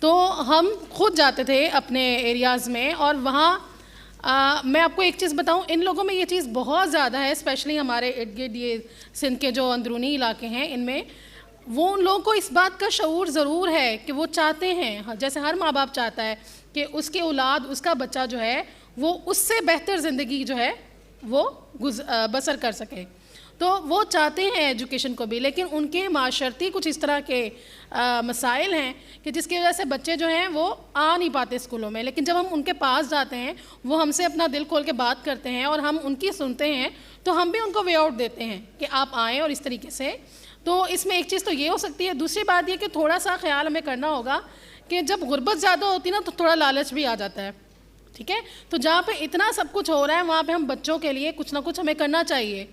تو ہم خود جاتے تھے اپنے ایریاز میں، اور وہاں میں آپ کو ایک چیز بتاؤں، ان لوگوں میں یہ چیز بہت زیادہ ہے، اسپیشلی ہمارے ارد گرد یہ سندھ کے جو اندرونی علاقے ہیں ان میں، وہ ان لوگوں کو اس بات کا شعور ضرور ہے کہ وہ چاہتے ہیں، جیسے ہر ماں باپ چاہتا ہے کہ اس کی اولاد، اس کا بچہ جو ہے وہ اس سے بہتر زندگی جو ہے وہ بسر کر سکے. تو وہ چاہتے ہیں ایجوکیشن کو بھی، لیکن ان کے معاشرتی کچھ اس طرح کے مسائل ہیں کہ جس کی وجہ سے بچے جو ہیں وہ آ نہیں پاتے اسکولوں میں. لیکن جب ہم ان کے پاس جاتے ہیں، وہ ہم سے اپنا دل کھول کے بات کرتے ہیں اور ہم ان کی سنتے ہیں، تو ہم بھی ان کو وے آؤٹ دیتے ہیں کہ آپ آئیں اور اس طریقے سے. تو اس میں ایک چیز تو یہ ہو سکتی ہے. دوسری بات یہ کہ تھوڑا سا خیال ہمیں کرنا ہوگا کہ جب غربت زیادہ ہوتی ہے نا تو تھوڑا لالچ بھی آ جاتا ہے. ٹھیک ہے، تو جہاں پہ اتنا سب کچھ ہو رہا ہے وہاں پہ ہم بچوں کے لیے کچھ نہ کچھ ہمیں کرنا چاہیے.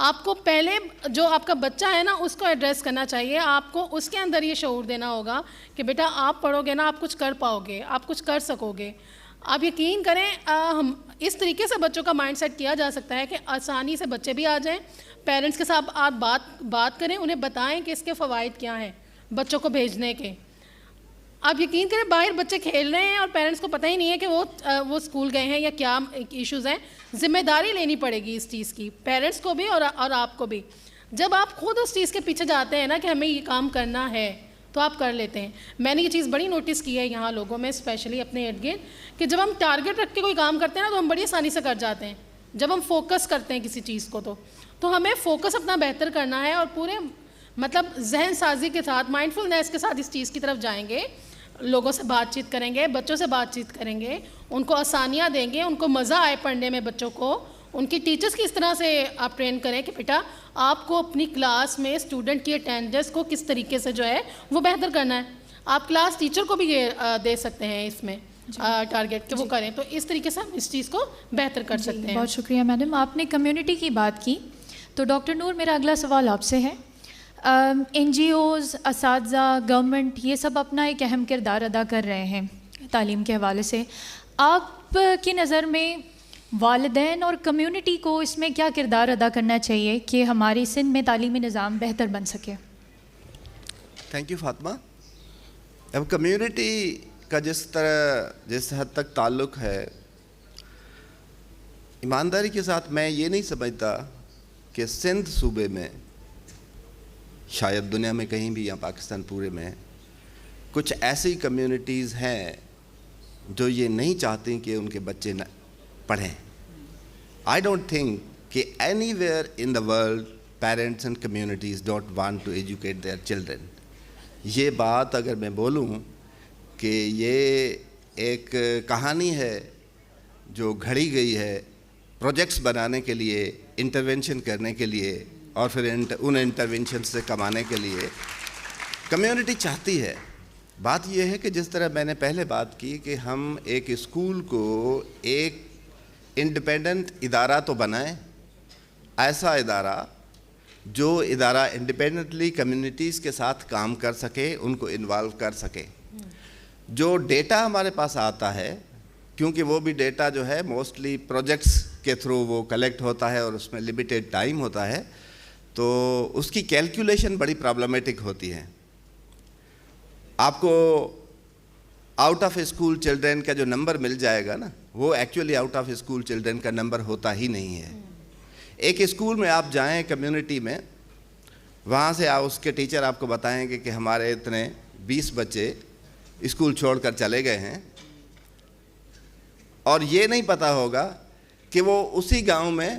آپ کو پہلے جو آپ کا بچہ ہے نا اس کو ایڈریس کرنا چاہیے. آپ کو اس کے اندر یہ شعور دینا ہوگا کہ بیٹا آپ پڑھو گے نا آپ کچھ کر پاؤ گے، آپ کچھ کر سکو گے. آپ یقین کریں ہم اس طریقے سے بچوں کا مائنڈ سیٹ کیا جا سکتا ہے کہ آسانی سے بچے بھی آ جائیں. پیرنٹس کے ساتھ آپ بات کریں، انہیں بتائیں کہ اس کے فوائد کیا ہیں بچوں کو بھیجنے کے. آپ یقین کریں باہر بچے کھیل رہے ہیں اور پیرنٹس کو پتہ ہی نہیں ہے کہ وہ اسکول گئے ہیں یا کیا ایشوز ہیں. ذمہ داری لینی پڑے گی اس چیز کی, پیرنٹس کو بھی اور آپ کو بھی. جب آپ خود اس چیز کے پیچھے جاتے ہیں نا کہ ہمیں یہ کام کرنا ہے تو آپ کر لیتے ہیں. میں نے یہ چیز بڑی نوٹس کی ہے یہاں لوگوں میں, اسپیشلی اپنے ارد گرد, کہ جب ہم ٹارگیٹ رکھ کے کوئی کام کرتے ہیں نا تو ہم بڑی آسانی سے کر جاتے ہیں. جب ہم فوکس کرتے ہیں کسی چیز کو تو ہمیں فوکس اپنا بہتر کرنا ہے اور پورے مطلب ذہن سازی کے ساتھ, مائنڈ فلنس کے ساتھ اس چیز کی طرف جائیں گے. لوگوں سے بات چیت کریں گے, بچوں سے بات چیت کریں گے, ان کو آسانیاں دیں گے, ان کو مزہ آئے پڑھنے میں. بچوں کو ان کی ٹیچرس کی اس طرح سے آپ ٹرین کریں کہ بیٹا آپ کو اپنی کلاس میں اسٹوڈنٹ کی اٹینڈنس کو کس طریقے سے جو ہے وہ بہتر کرنا ہے. آپ کلاس ٹیچر کو بھی یہ دے سکتے ہیں اس میں ٹارگیٹ کہ وہ کریں, تو اس طریقے سے ہم اس چیز کو بہتر کر سکتے ہیں. بہت شکریہ میڈم. آپ نے کمیونٹی کی بات کی تو ڈاکٹر نور میرا اگلا سوال آپ سے ہے. این جی اوز, اساتذہ, گورنمنٹ یہ سب اپنا ایک اہم کردار ادا کر رہے ہیں تعلیم کے حوالے سے. آپ کی نظر میں والدین اور کمیونٹی کو اس میں کیا کردار ادا کرنا چاہیے کہ ہماری سندھ میں تعلیمی نظام بہتر بن سکے؟ Thank you Fatima. اب کمیونٹی کا جس حد تک تعلق ہے, ایمانداری کے ساتھ میں یہ نہیں سمجھتا کہ سندھ صوبے میں, شاید دنیا میں کہیں بھی یا پاکستان پورے میں, کچھ ایسی کمیونٹیز ہیں جو یہ نہیں چاہتی کہ ان کے بچے پڑھیں. آئی ڈونٹ تھنک کہ anywhere in the world parents and communities don't want to educate their children. یہ بات اگر میں بولوں کہ یہ ایک کہانی ہے جو گھڑی گئی ہے پروجیکٹس بنانے کے لیے, انٹرونشن کرنے کے لیے, اور پھر ان انٹرونشن سے کمانے کے لیے کمیونٹی چاہتی ہے. بات یہ ہے کہ جس طرح میں نے پہلے بات کی کہ ہم ایک اسکول کو ایک انڈیپینڈنٹ ادارہ تو بنائیں, ایسا ادارہ جو ادارہ انڈیپینڈنٹلی کمیونٹیز کے ساتھ کام کر سکے, ان کو انوالو کر سکے. جو ڈیٹا ہمارے پاس آتا ہے, کیونکہ وہ بھی ڈیٹا جو ہے موسٹلی پروجیکٹس کے تھرو وہ کلیکٹ ہوتا ہے اور اس میں لمیٹیڈ ٹائم ہوتا ہے, تو اس کی کیلکولیشن بڑی پرابلمیٹک ہوتی ہے. آپ کو آؤٹ آف اسکول چلڈرن کا جو نمبر مل جائے گا نا, وہ actually out of school children کا نمبر ہوتا ہی نہیں ہے. ایک اسکول میں آپ جائیں کمیونٹی میں, وہاں سے اس کے ٹیچر آپ کو بتائیں گے کہ ہمارے اتنے 20 بچے اسکول چھوڑ کر چلے گئے ہیں, اور یہ نہیں پتہ ہوگا کہ وہ اسی گاؤں میں,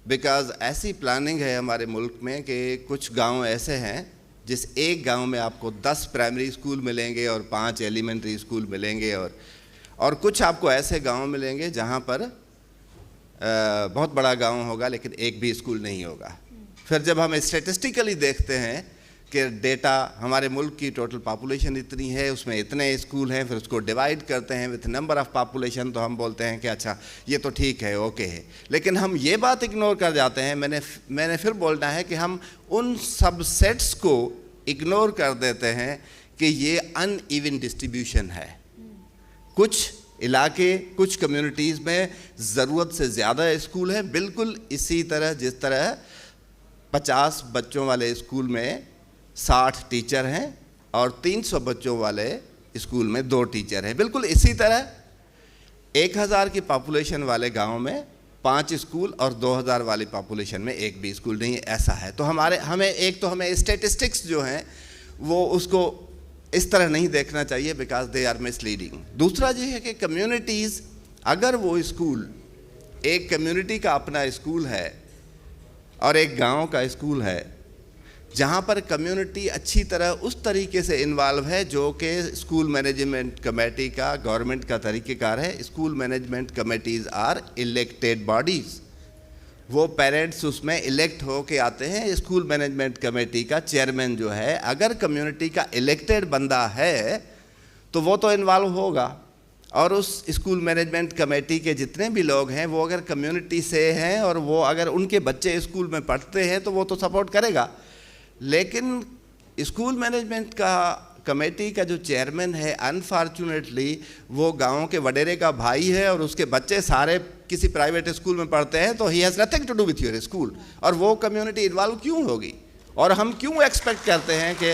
بیکاز ایسی پلاننگ ہے ہمارے ملک میں کہ کچھ گاؤں ایسے ہیں جس ایک گاؤں میں آپ کو 10 پرائمری اسکول ملیں گے اور 5 ایلیمنٹری اسکول ملیں گے, اور کچھ آپ کو ایسے گاؤں ملیں گے جہاں پر بہت بڑا گاؤں ہوگا لیکن ایک بھی اسکول نہیں ہوگا. پھر جب ہم اسٹیٹسٹیکلی دیکھتے ہیں کہ ڈیٹا ہمارے ملک کی ٹوٹل پاپولیشن اتنی ہے, اس میں اتنے اسکول ہیں, پھر اس کو ڈیوائڈ کرتے ہیں وتھ نمبر آف پاپولیشن, تو ہم بولتے ہیں کہ اچھا یہ تو ٹھیک ہے, اوکے ہے. لیکن ہم یہ بات اگنور کر جاتے ہیں, میں نے پھر بولنا ہے کہ ہم ان سب سیٹس کو اگنور کر دیتے ہیں کہ یہ ان ایون ڈسٹریبیوشن ہے. کچھ علاقے, کچھ کمیونٹیز میں ضرورت سے زیادہ اسکول ہیں, بالکل اسی طرح جس طرح 50 بچوں والے اسکول میں 60 ٹیچر ہیں اور 300 بچوں والے اسکول میں 2 ٹیچر ہیں. بالکل اسی طرح 1000 کی پاپولیشن والے گاؤں میں 5 اسکول اور 2000 والی پاپولیشن میں ایک بھی اسکول نہیں, ایسا ہے. تو ہمیں اسٹیٹسٹکس جو ہیں وہ اس کو اس طرح نہیں دیکھنا چاہیے, because they are misleading. دوسرا یہ ہے کہ کمیونٹیز, اگر وہ اسکول, ایک کمیونٹی کا اپنا اسکول ہے اور ایک گاؤں کا اسکول ہے جہاں پر کمیونٹی اچھی طرح اس طریقے سے انوالو ہے جو کہ اسکول مینجمنٹ کمیٹی کا, گورنمنٹ کا طریقہ کار ہے. School management committees are elected bodies, وہ پیرنٹس اس میں الیکٹ ہو کے آتے ہیں. اسکول مینجمنٹ کمیٹی کا چیئرمین جو ہے, اگر کمیونٹی کا الیکٹیڈ بندہ ہے تو وہ تو انوالو ہوگا, اور اس اسکول مینجمنٹ کمیٹی کے جتنے بھی لوگ ہیں وہ اگر کمیونٹی سے ہیں اور وہ اگر ان کے بچے اسکول میں پڑھتے ہیں تو وہ تو سپورٹ کرے گا. لیکن اسکول مینجمنٹ کا کمیٹی کا جو چیئرمین ہے, انفارچونیٹلی وہ گاؤں کے وڈیرے کا بھائی ہے اور اس کے بچے سارے کسی پرائیویٹ اسکول میں پڑھتے ہیں, تو he has nothing to do with your school. اور وہ کمیونٹی انوالو کیوں ہوگی, اور ہم کیوں ایکسپیکٹ کرتے ہیں کہ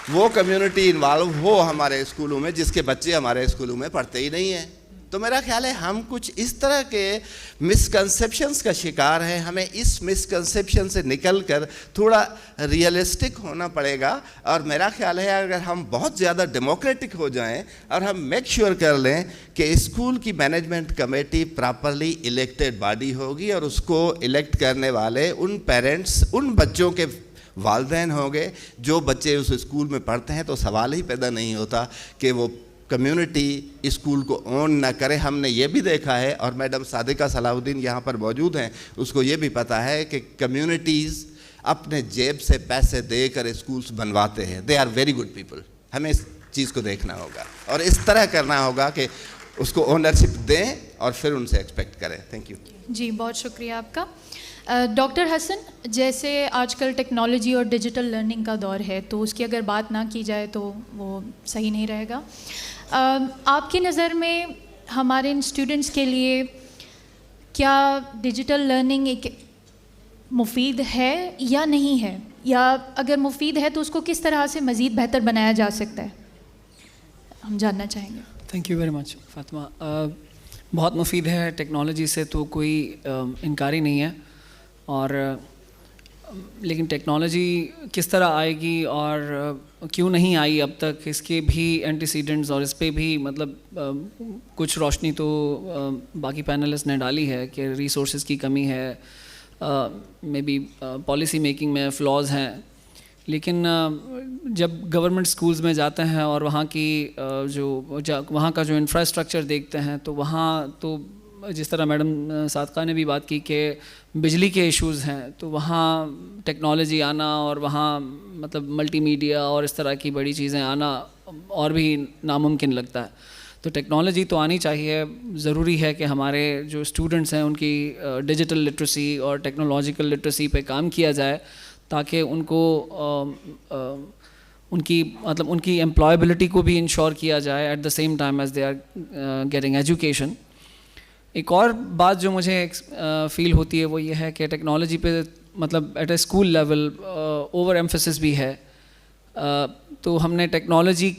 وہ کمیونٹی انوالو ہو ہمارے اسکولوں میں جس کے بچے ہمارے اسکولوں میں پڑھتے ہی نہیں ہیں. تو میرا خیال ہے ہم کچھ اس طرح کے مسکنسیپشنس کا شکار ہیں. ہمیں اس مسکنسیپشن سے نکل کر تھوڑا ریئلسٹک ہونا پڑے گا, اور میرا خیال ہے اگر ہم بہت زیادہ ڈیموکریٹک ہو جائیں اور ہم میک شیور کر لیں کہ اسکول کی management committee properly elected body ہوگی, اور اس کو الیکٹ کرنے والے ان پیرنٹس, ان بچوں کے والدین ہوں گے جو بچے اس اسکول میں پڑھتے ہیں, تو سوال ہی پیدا نہیں ہوتا کہ وہ کمیونٹی اسکول کو اون نہ کرے. ہم نے یہ بھی دیکھا ہے, اور میڈم صادقہ صلاح الدین یہاں پر موجود ہیں, اس کو یہ بھی پتہ ہے کہ کمیونٹیز اپنے جیب سے پیسے دے کر اسکولس بنواتے ہیں. They are very good people. ہمیں اس چیز کو دیکھنا ہوگا اور اس طرح کرنا ہوگا کہ اس کو اونرشپ دیں اور پھر ان سے ایکسپیکٹ کریں. Thank you. جی بہت شکریہ آپ کا. ڈاکٹر حسن, جیسے آج کل ٹیکنالوجی اور ڈیجیٹل لرننگ کا دور ہے, تو اس کی اگر بات نہ کی جائے تو وہ صحیح نہیں رہے گا. آپ کی نظر میں ہمارے ان اسٹوڈنٹس کے لیے کیا ڈیجیٹل لرننگ ایک مفید ہے یا نہیں ہے, یا اگر مفید ہے تو اس کو کس طرح سے مزید بہتر بنایا جا سکتا ہے, ہم جاننا چاہیں گے. Thank you very much Fatima. بہت مفید ہے, ٹیکنالوجی سے تو کوئی انکار ہی نہیں ہے, اور لیکن ٹیکنالوجی کس طرح آئے گی اور کیوں نہیں آئی اب تک, اس کے بھی اینٹیسیڈنٹس اور اس پہ بھی مطلب کچھ روشنی تو باقی پینلسٹ نے ڈالی ہے کہ ریسورسز کی کمی ہے, مے بی پالیسی میکنگ میں فلاز ہیں. لیکن جب گورنمنٹ اسکولز میں جاتے ہیں اور وہاں کی وہاں کا جو انفراسٹرکچر دیکھتے ہیں, تو وہاں تو جس طرح میڈم صادقہ نے بھی بات کی کہ بجلی کے ایشوز ہیں, تو وہاں ٹیکنالوجی آنا اور وہاں مطلب ملٹی میڈیا اور اس طرح کی بڑی چیزیں آنا اور بھی ناممکن لگتا ہے. تو ٹیکنالوجی تو آنی چاہیے. ضروری ہے کہ ہمارے جو اسٹوڈنٹس ہیں ان کی ڈیجیٹل لٹریسی اور ٹیکنالوجیکل لٹریسی پہ کام کیا جائے, تاکہ ان کو ان کی امپلائبلٹی کو بھی انشور کیا جائے at the same time as they are getting education. ایک اور بات جو مجھے فیل ہوتی ہے وہ یہ ہے کہ ٹیکنالوجی پہ مطلب at a school level overemphasis بھی ہے. تو ہم نے ٹیکنالوجی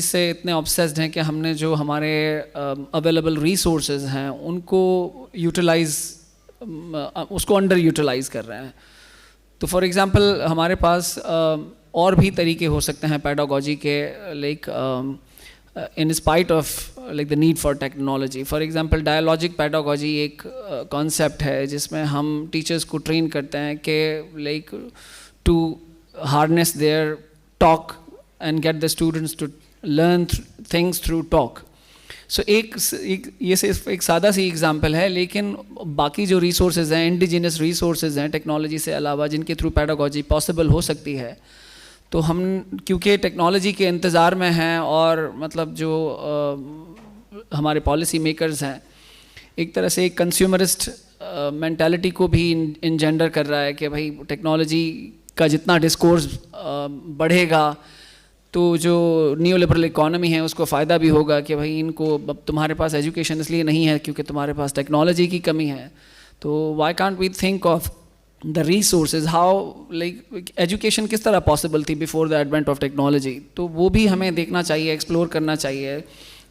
سے اتنے آبسیسڈ ہیں کہ ہم نے جو ہمارے اویلیبل ریسورسز ہیں ان کو اس کو انڈر یوٹیلائز کر رہے ہیں. تو فار ایگزامپل ہمارے پاس اور بھی طریقے ہو سکتے ہیں پیڈاگوجی کے, like in spite of like the need for technology. For example, dialogic pedagogy ایک concept ہے جس میں ہم teachers کو train کرتے ہیں کہ like to harness their talk and get the students to learn things through talk. So یہ صرف ایک سادہ سی ایگزامپل ہے, لیکن باقی جو ریسورسز ہیں, انڈیجینس ریسورسز ہیں ٹیکنالوجی سے علاوہ, جن کے تھرو پیڈاگوجی پاسبل ہو سکتی ہے, تو ہم کیونکہ ٹیکنالوجی کے انتظار میں ہیں اور مطلب جو ہمارے پالیسی میکرز ہیں ایک طرح سے ایک کنزیومرسٹ مینٹیلٹی کو بھی انجنڈر کر رہا ہے کہ بھائی ٹیکنالوجی کا جتنا ڈسکورس بڑھے گا تو جو نیو لبرل اکانومی ہے اس کو فائدہ بھی ہوگا کہ بھائی ان کو اب تمہارے پاس ایجوکیشن اس لیے نہیں ہے کیونکہ تمہارے پاس ٹیکنالوجی کی کمی ہے. تو why can't we think of the resources, how like education کس طرح possible تھی before the advent of technology. تو وہ بھی ہمیں دیکھنا چاہیے, ایکسپلور کرنا چاہیے.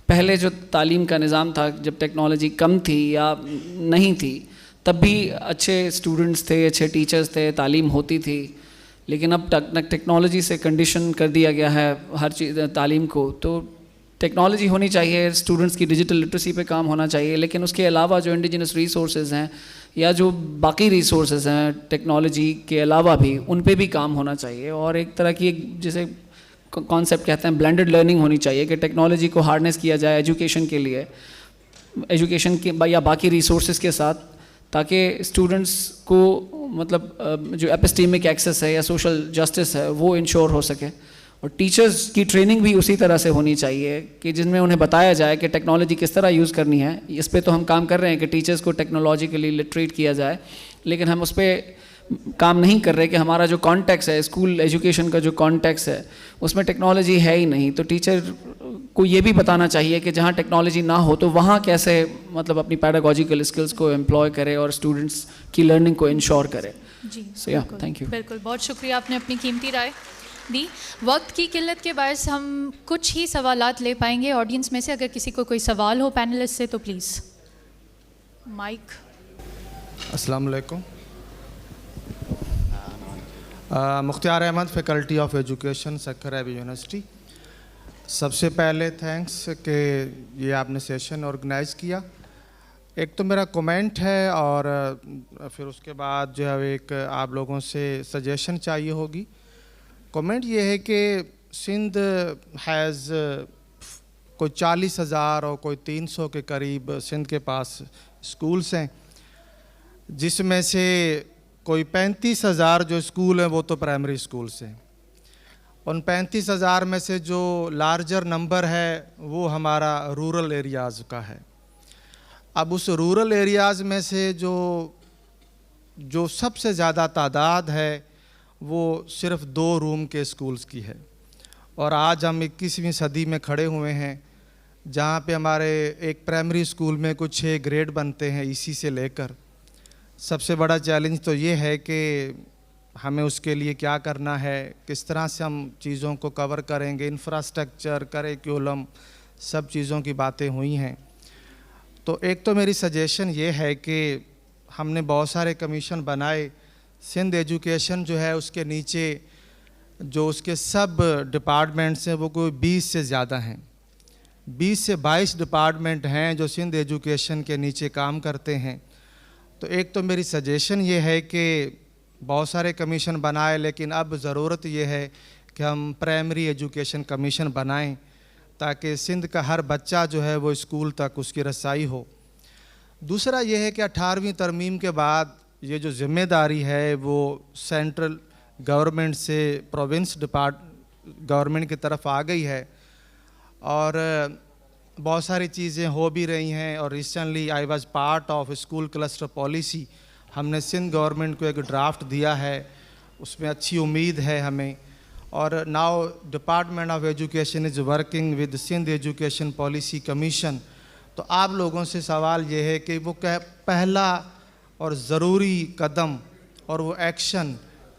پہلے جو تعلیم کا نظام تھا جب ٹیکنالوجی کم تھی یا نہیں تھی, تب بھی اچھے اسٹوڈنٹس تھے, اچھے ٹیچرس تھے, تعلیم ہوتی تھی. لیکن اب ٹیکنالوجی سے کنڈیشن کر دیا گیا ہے ہر چیز تعلیم کو. تو ٹیکنالوجی ہونی چاہیے, اسٹوڈنٹس کی ڈیجیٹل لٹریسی پہ کام ہونا چاہیے, لیکن اس کے علاوہ جو انڈیجنس ریسورسز ہیں یا جو باقی ریسورسز ہیں ٹیکنالوجی کے علاوہ بھی, ان پہ بھی کام ہونا چاہیے. اور ایک طرح کی جسے کانسیپٹ کہتے ہیں بلینڈڈ لرننگ ہونی چاہیے کہ ٹیکنالوجی کو ہارنیس کیا جائے ایجوکیشن کے لیے, ایجوکیشن کے یا باقی ریسورسز کے ساتھ, تاکہ اسٹوڈنٹس کو مطلب جو ایپسٹیمک ایکسیس ہے یا سوشل جسٹس ہے وہ انشور ہو سکے. اور ٹیچرز کی ٹریننگ بھی اسی طرح سے ہونی چاہیے کہ جن میں انہیں بتایا جائے کہ ٹیکنالوجی کس طرح یوز کرنی ہے. اس پہ تو ہم کام کر رہے ہیں کہ ٹیچرز کو ٹیکنالوجیکلی لٹریٹ کیا جائے, لیکن ہم اس پہ کام نہیں کر رہے کہ ہمارا جو کانٹیکس ہے, اسکول ایجوکیشن کا جو کانٹیکس ہے, اس میں ٹیکنالوجی ہے ہی نہیں. تو ٹیچر کو یہ بھی بتانا چاہیے کہ جہاں ٹیکنالوجی نہ ہو تو وہاں کیسے مطلب اپنی پیڈاگوجیکل اسکلس کو امپلوائے کرے اور اسٹوڈنٹس کی لرننگ کو انشور کرے. جی تھینک یو. بالکل, بہت شکریہ, آپ نے اپنی قیمتی رائے دی. وقت کی قلت کے باعث ہم کچھ ہی سوالات لے پائیں گے آڈینس میں سے. اگر کسی کو کوئی سوال ہو پینلسٹ سے تو پلیز مائک. السلام علیکم. Mukhtar Ahmed, faculty of education, Sukkur IBA university. سب سے پہلے تھینکس کہ یہ آپ نے سیشن آرگنائز کیا. ایک تو میرا کومنٹ ہے اور پھر اس کے بعد جو ہے ایک آپ لوگوں سے سجیشن چاہیے ہوگی. کومنٹ یہ ہے کہ سندھ ہیز کوئی 40,000 اور کوئی 300 کے قریب سندھ کے پاس اسکولس ہیں, جس میں سے کوئی 35,000 جو اسکول ہیں وہ تو پرائمری اسکولس ہیں. ان 35,000 میں سے جو لارجر نمبر ہے وہ ہمارا رورل ایریاز کا ہے. اب اس رورل ایریاز میں سے جو سب سے زیادہ تعداد ہے وہ صرف 2 روم کے اسکولس کی ہے. اور آج ہم 21ویں صدی میں کھڑے ہوئے ہیں جہاں پہ ہمارے ایک پرائمری اسکول میں کچھ 6 گریڈ بنتے ہیں EC سے لے کر. سب سے بڑا چیلنج تو یہ ہے کہ ہمیں اس کے لیے کیا کرنا ہے, کس طرح سے ہم چیزوں کو کور کریں گے. انفراسٹرکچر, کریکولم, سب چیزوں کی باتیں ہوئی ہیں. تو ایک تو میری سجیشن یہ ہے کہ ہم نے بہت سارے کمیشن بنائے. سندھ ایجوکیشن جو ہے اس کے نیچے جو اس کے سب ڈپارٹمنٹس ہیں وہ کوئی 20 سے زیادہ ہیں. 20 سے 22 ڈپارٹمنٹ ہیں جو سندھ ایجوکیشن کے نیچے کام کرتے ہیں. تو ایک تو میری سجیشن یہ ہے کہ بہت سارے کمیشن بنائے, لیکن اب ضرورت یہ ہے کہ ہم پرائمری ایجوکیشن کمیشن بنائیں تاکہ سندھ کا ہر بچہ جو ہے وہ اسکول تک اس کی رسائی ہو. دوسرا یہ ہے کہ 18ویں ترمیم کے بعد یہ جو ذمہ داری ہے وہ سینٹرل گورنمنٹ سے پروونس گورنمنٹ کی طرف آ گئی ہے, اور بہت ساری چیزیں ہو بھی رہی ہیں. اور recently I was part of school cluster policy. ہم نے سندھ گورنمنٹ کو ایک ڈرافٹ دیا ہے, اس میں اچھی امید ہے ہمیں. اور now department of education is working with Sindh education policy commission. تو آپ لوگوں سے سوال یہ ہے کہ وہ پہلا اور ضروری قدم اور وہ ایکشن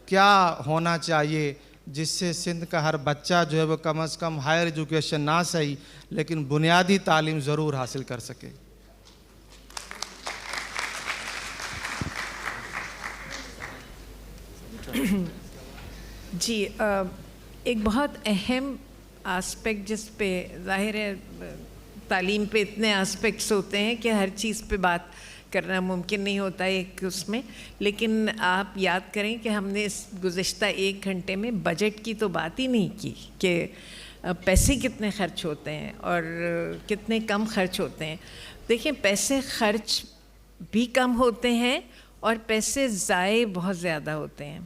کیا ہونا چاہیے جس سے سندھ کا ہر بچہ جو ہے وہ کم از کم ہائر ایجوکیشن نہ صحیح لیکن بنیادی تعلیم ضرور حاصل کر سکے. جی, ایک بہت اہم آسپیکٹ جس پہ ظاہر ہے تعلیم پہ اتنے آسپیکٹس ہوتے ہیں کہ ہر چیز پہ بات کرنا ممکن نہیں ہوتا ہے ایک اس میں, لیکن آپ یاد کریں کہ ہم نے اس گزشتہ 1 گھنٹے میں بجٹ کی تو بات ہی نہیں کی کہ پیسے کتنے خرچ ہوتے ہیں اور کتنے کم خرچ ہوتے ہیں. دیکھیں, پیسے خرچ بھی کم ہوتے ہیں اور پیسے ضائع بہت زیادہ ہوتے ہیں.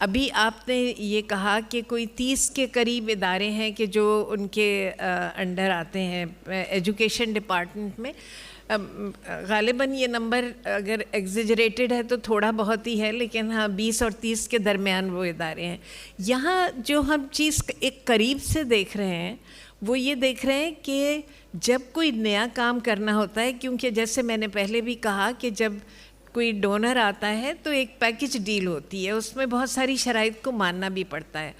ابھی آپ نے یہ کہا کہ کوئی 30 کے قریب ادارے ہیں کہ جو ان کے انڈر آتے ہیں ایجوکیشن ڈپارٹمنٹ میں. غالباً یہ نمبر اگر ایگزیجریٹڈ ہے تو تھوڑا بہت ہی ہے, لیکن ہاں 20 اور 30 کے درمیان وہ ادارے ہیں. یہاں جو ہم چیز ایک قریب سے دیکھ رہے ہیں وہ یہ دیکھ رہے ہیں کہ جب کوئی نیا کام کرنا ہوتا ہے, کیونکہ جیسے میں نے پہلے بھی کہا کہ جب کوئی ڈونر آتا ہے تو ایک پیکج ڈیل ہوتی ہے, اس میں بہت ساری شرائط کو ماننا بھی پڑتا ہے.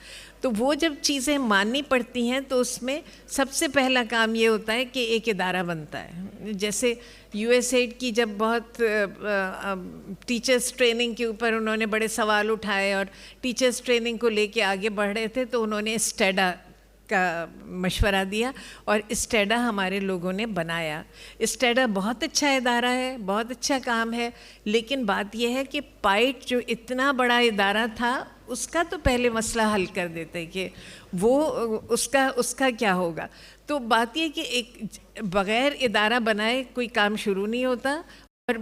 تو وہ جب چیزیں ماننی پڑتی ہیں تو اس میں سب سے پہلا کام یہ ہوتا ہے کہ ایک ادارہ بنتا ہے. جیسے USAID کی جب بہت ٹیچرس ٹریننگ کے اوپر انہوں نے بڑے سوال اٹھائے اور ٹیچرس ٹریننگ کو لے کے آگے بڑھ رہے تھے تو انہوں نے اسٹیڈا کا مشورہ دیا اور اسٹیڈا ہمارے لوگوں نے بنایا. اسٹیڈا بہت اچھا ادارہ ہے, بہت اچھا کام ہے, لیکن بات یہ ہے کہ پائٹ جو اتنا بڑا ادارہ تھا اس کا تو پہلے مسئلہ حل کر دیتے کہ وہ اس کا کیا ہوگا. تو بات یہ کہ ایک بغیر ادارہ بنائے کوئی کام شروع نہیں ہوتا, اور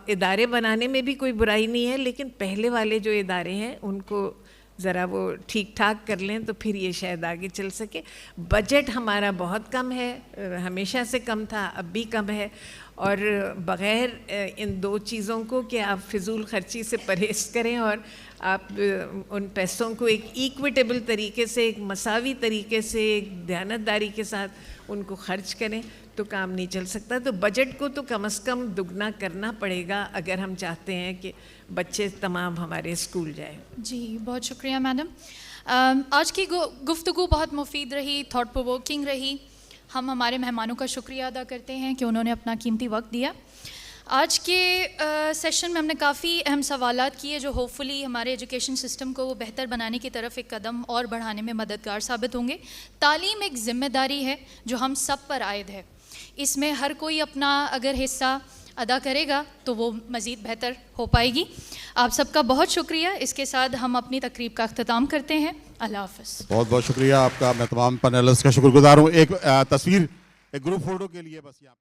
ادارے بنانے میں بھی کوئی برائی نہیں ہے, لیکن پہلے والے جو ادارے ہیں ان کو ذرا وہ ٹھیک ٹھاک کر لیں تو پھر یہ شاید آگے چل سکے. بجٹ ہمارا بہت کم ہے, ہمیشہ سے کم تھا, اب بھی کم ہے, اور بغیر ان 2 چیزوں کو کہ آپ فضول خرچی سے پرہیز کریں اور آپ ان پیسوں کو ایک ایکویٹیبل طریقے سے, ایک مساوی طریقے سے, ایک دیانتداری کے ساتھ ان کو خرچ کریں تو کام نہیں چل سکتا. تو بجٹ کو تو کم از کم دگنا کرنا پڑے گا اگر ہم چاہتے ہیں کہ بچے تمام ہمارے اسکول جائیں. جی بہت شکریہ میڈم. آج کی گفتگو بہت مفید رہی, تھاٹ پرووکنگ رہی. ہم ہمارے مہمانوں کا شکریہ ادا کرتے ہیں کہ انہوں نے اپنا قیمتی وقت دیا. آج کے سیشن میں ہم نے کافی اہم سوالات کیے جو ہوپ فلی ہمارے ایجوکیشن سسٹم کو بہتر بنانے کی طرف ایک قدم اور بڑھانے میں مددگار ثابت ہوں گے. تعلیم ایک ذمہ داری ہے جو ہم سب پر عائد ہے. اس میں ہر کوئی اپنا اگر حصہ ادا کرے گا تو وہ مزید بہتر ہو پائے گی. آپ سب کا بہت شکریہ. اس کے ساتھ ہم اپنی تقریب کا اختتام کرتے ہیں. اللہ حافظ. بہت بہت شکریہ آپ کا. میں تمام پینلسٹ کا شکر گزار ہوں. ایک تصویر ایک گروپ فوٹو کے لیے بس یہاں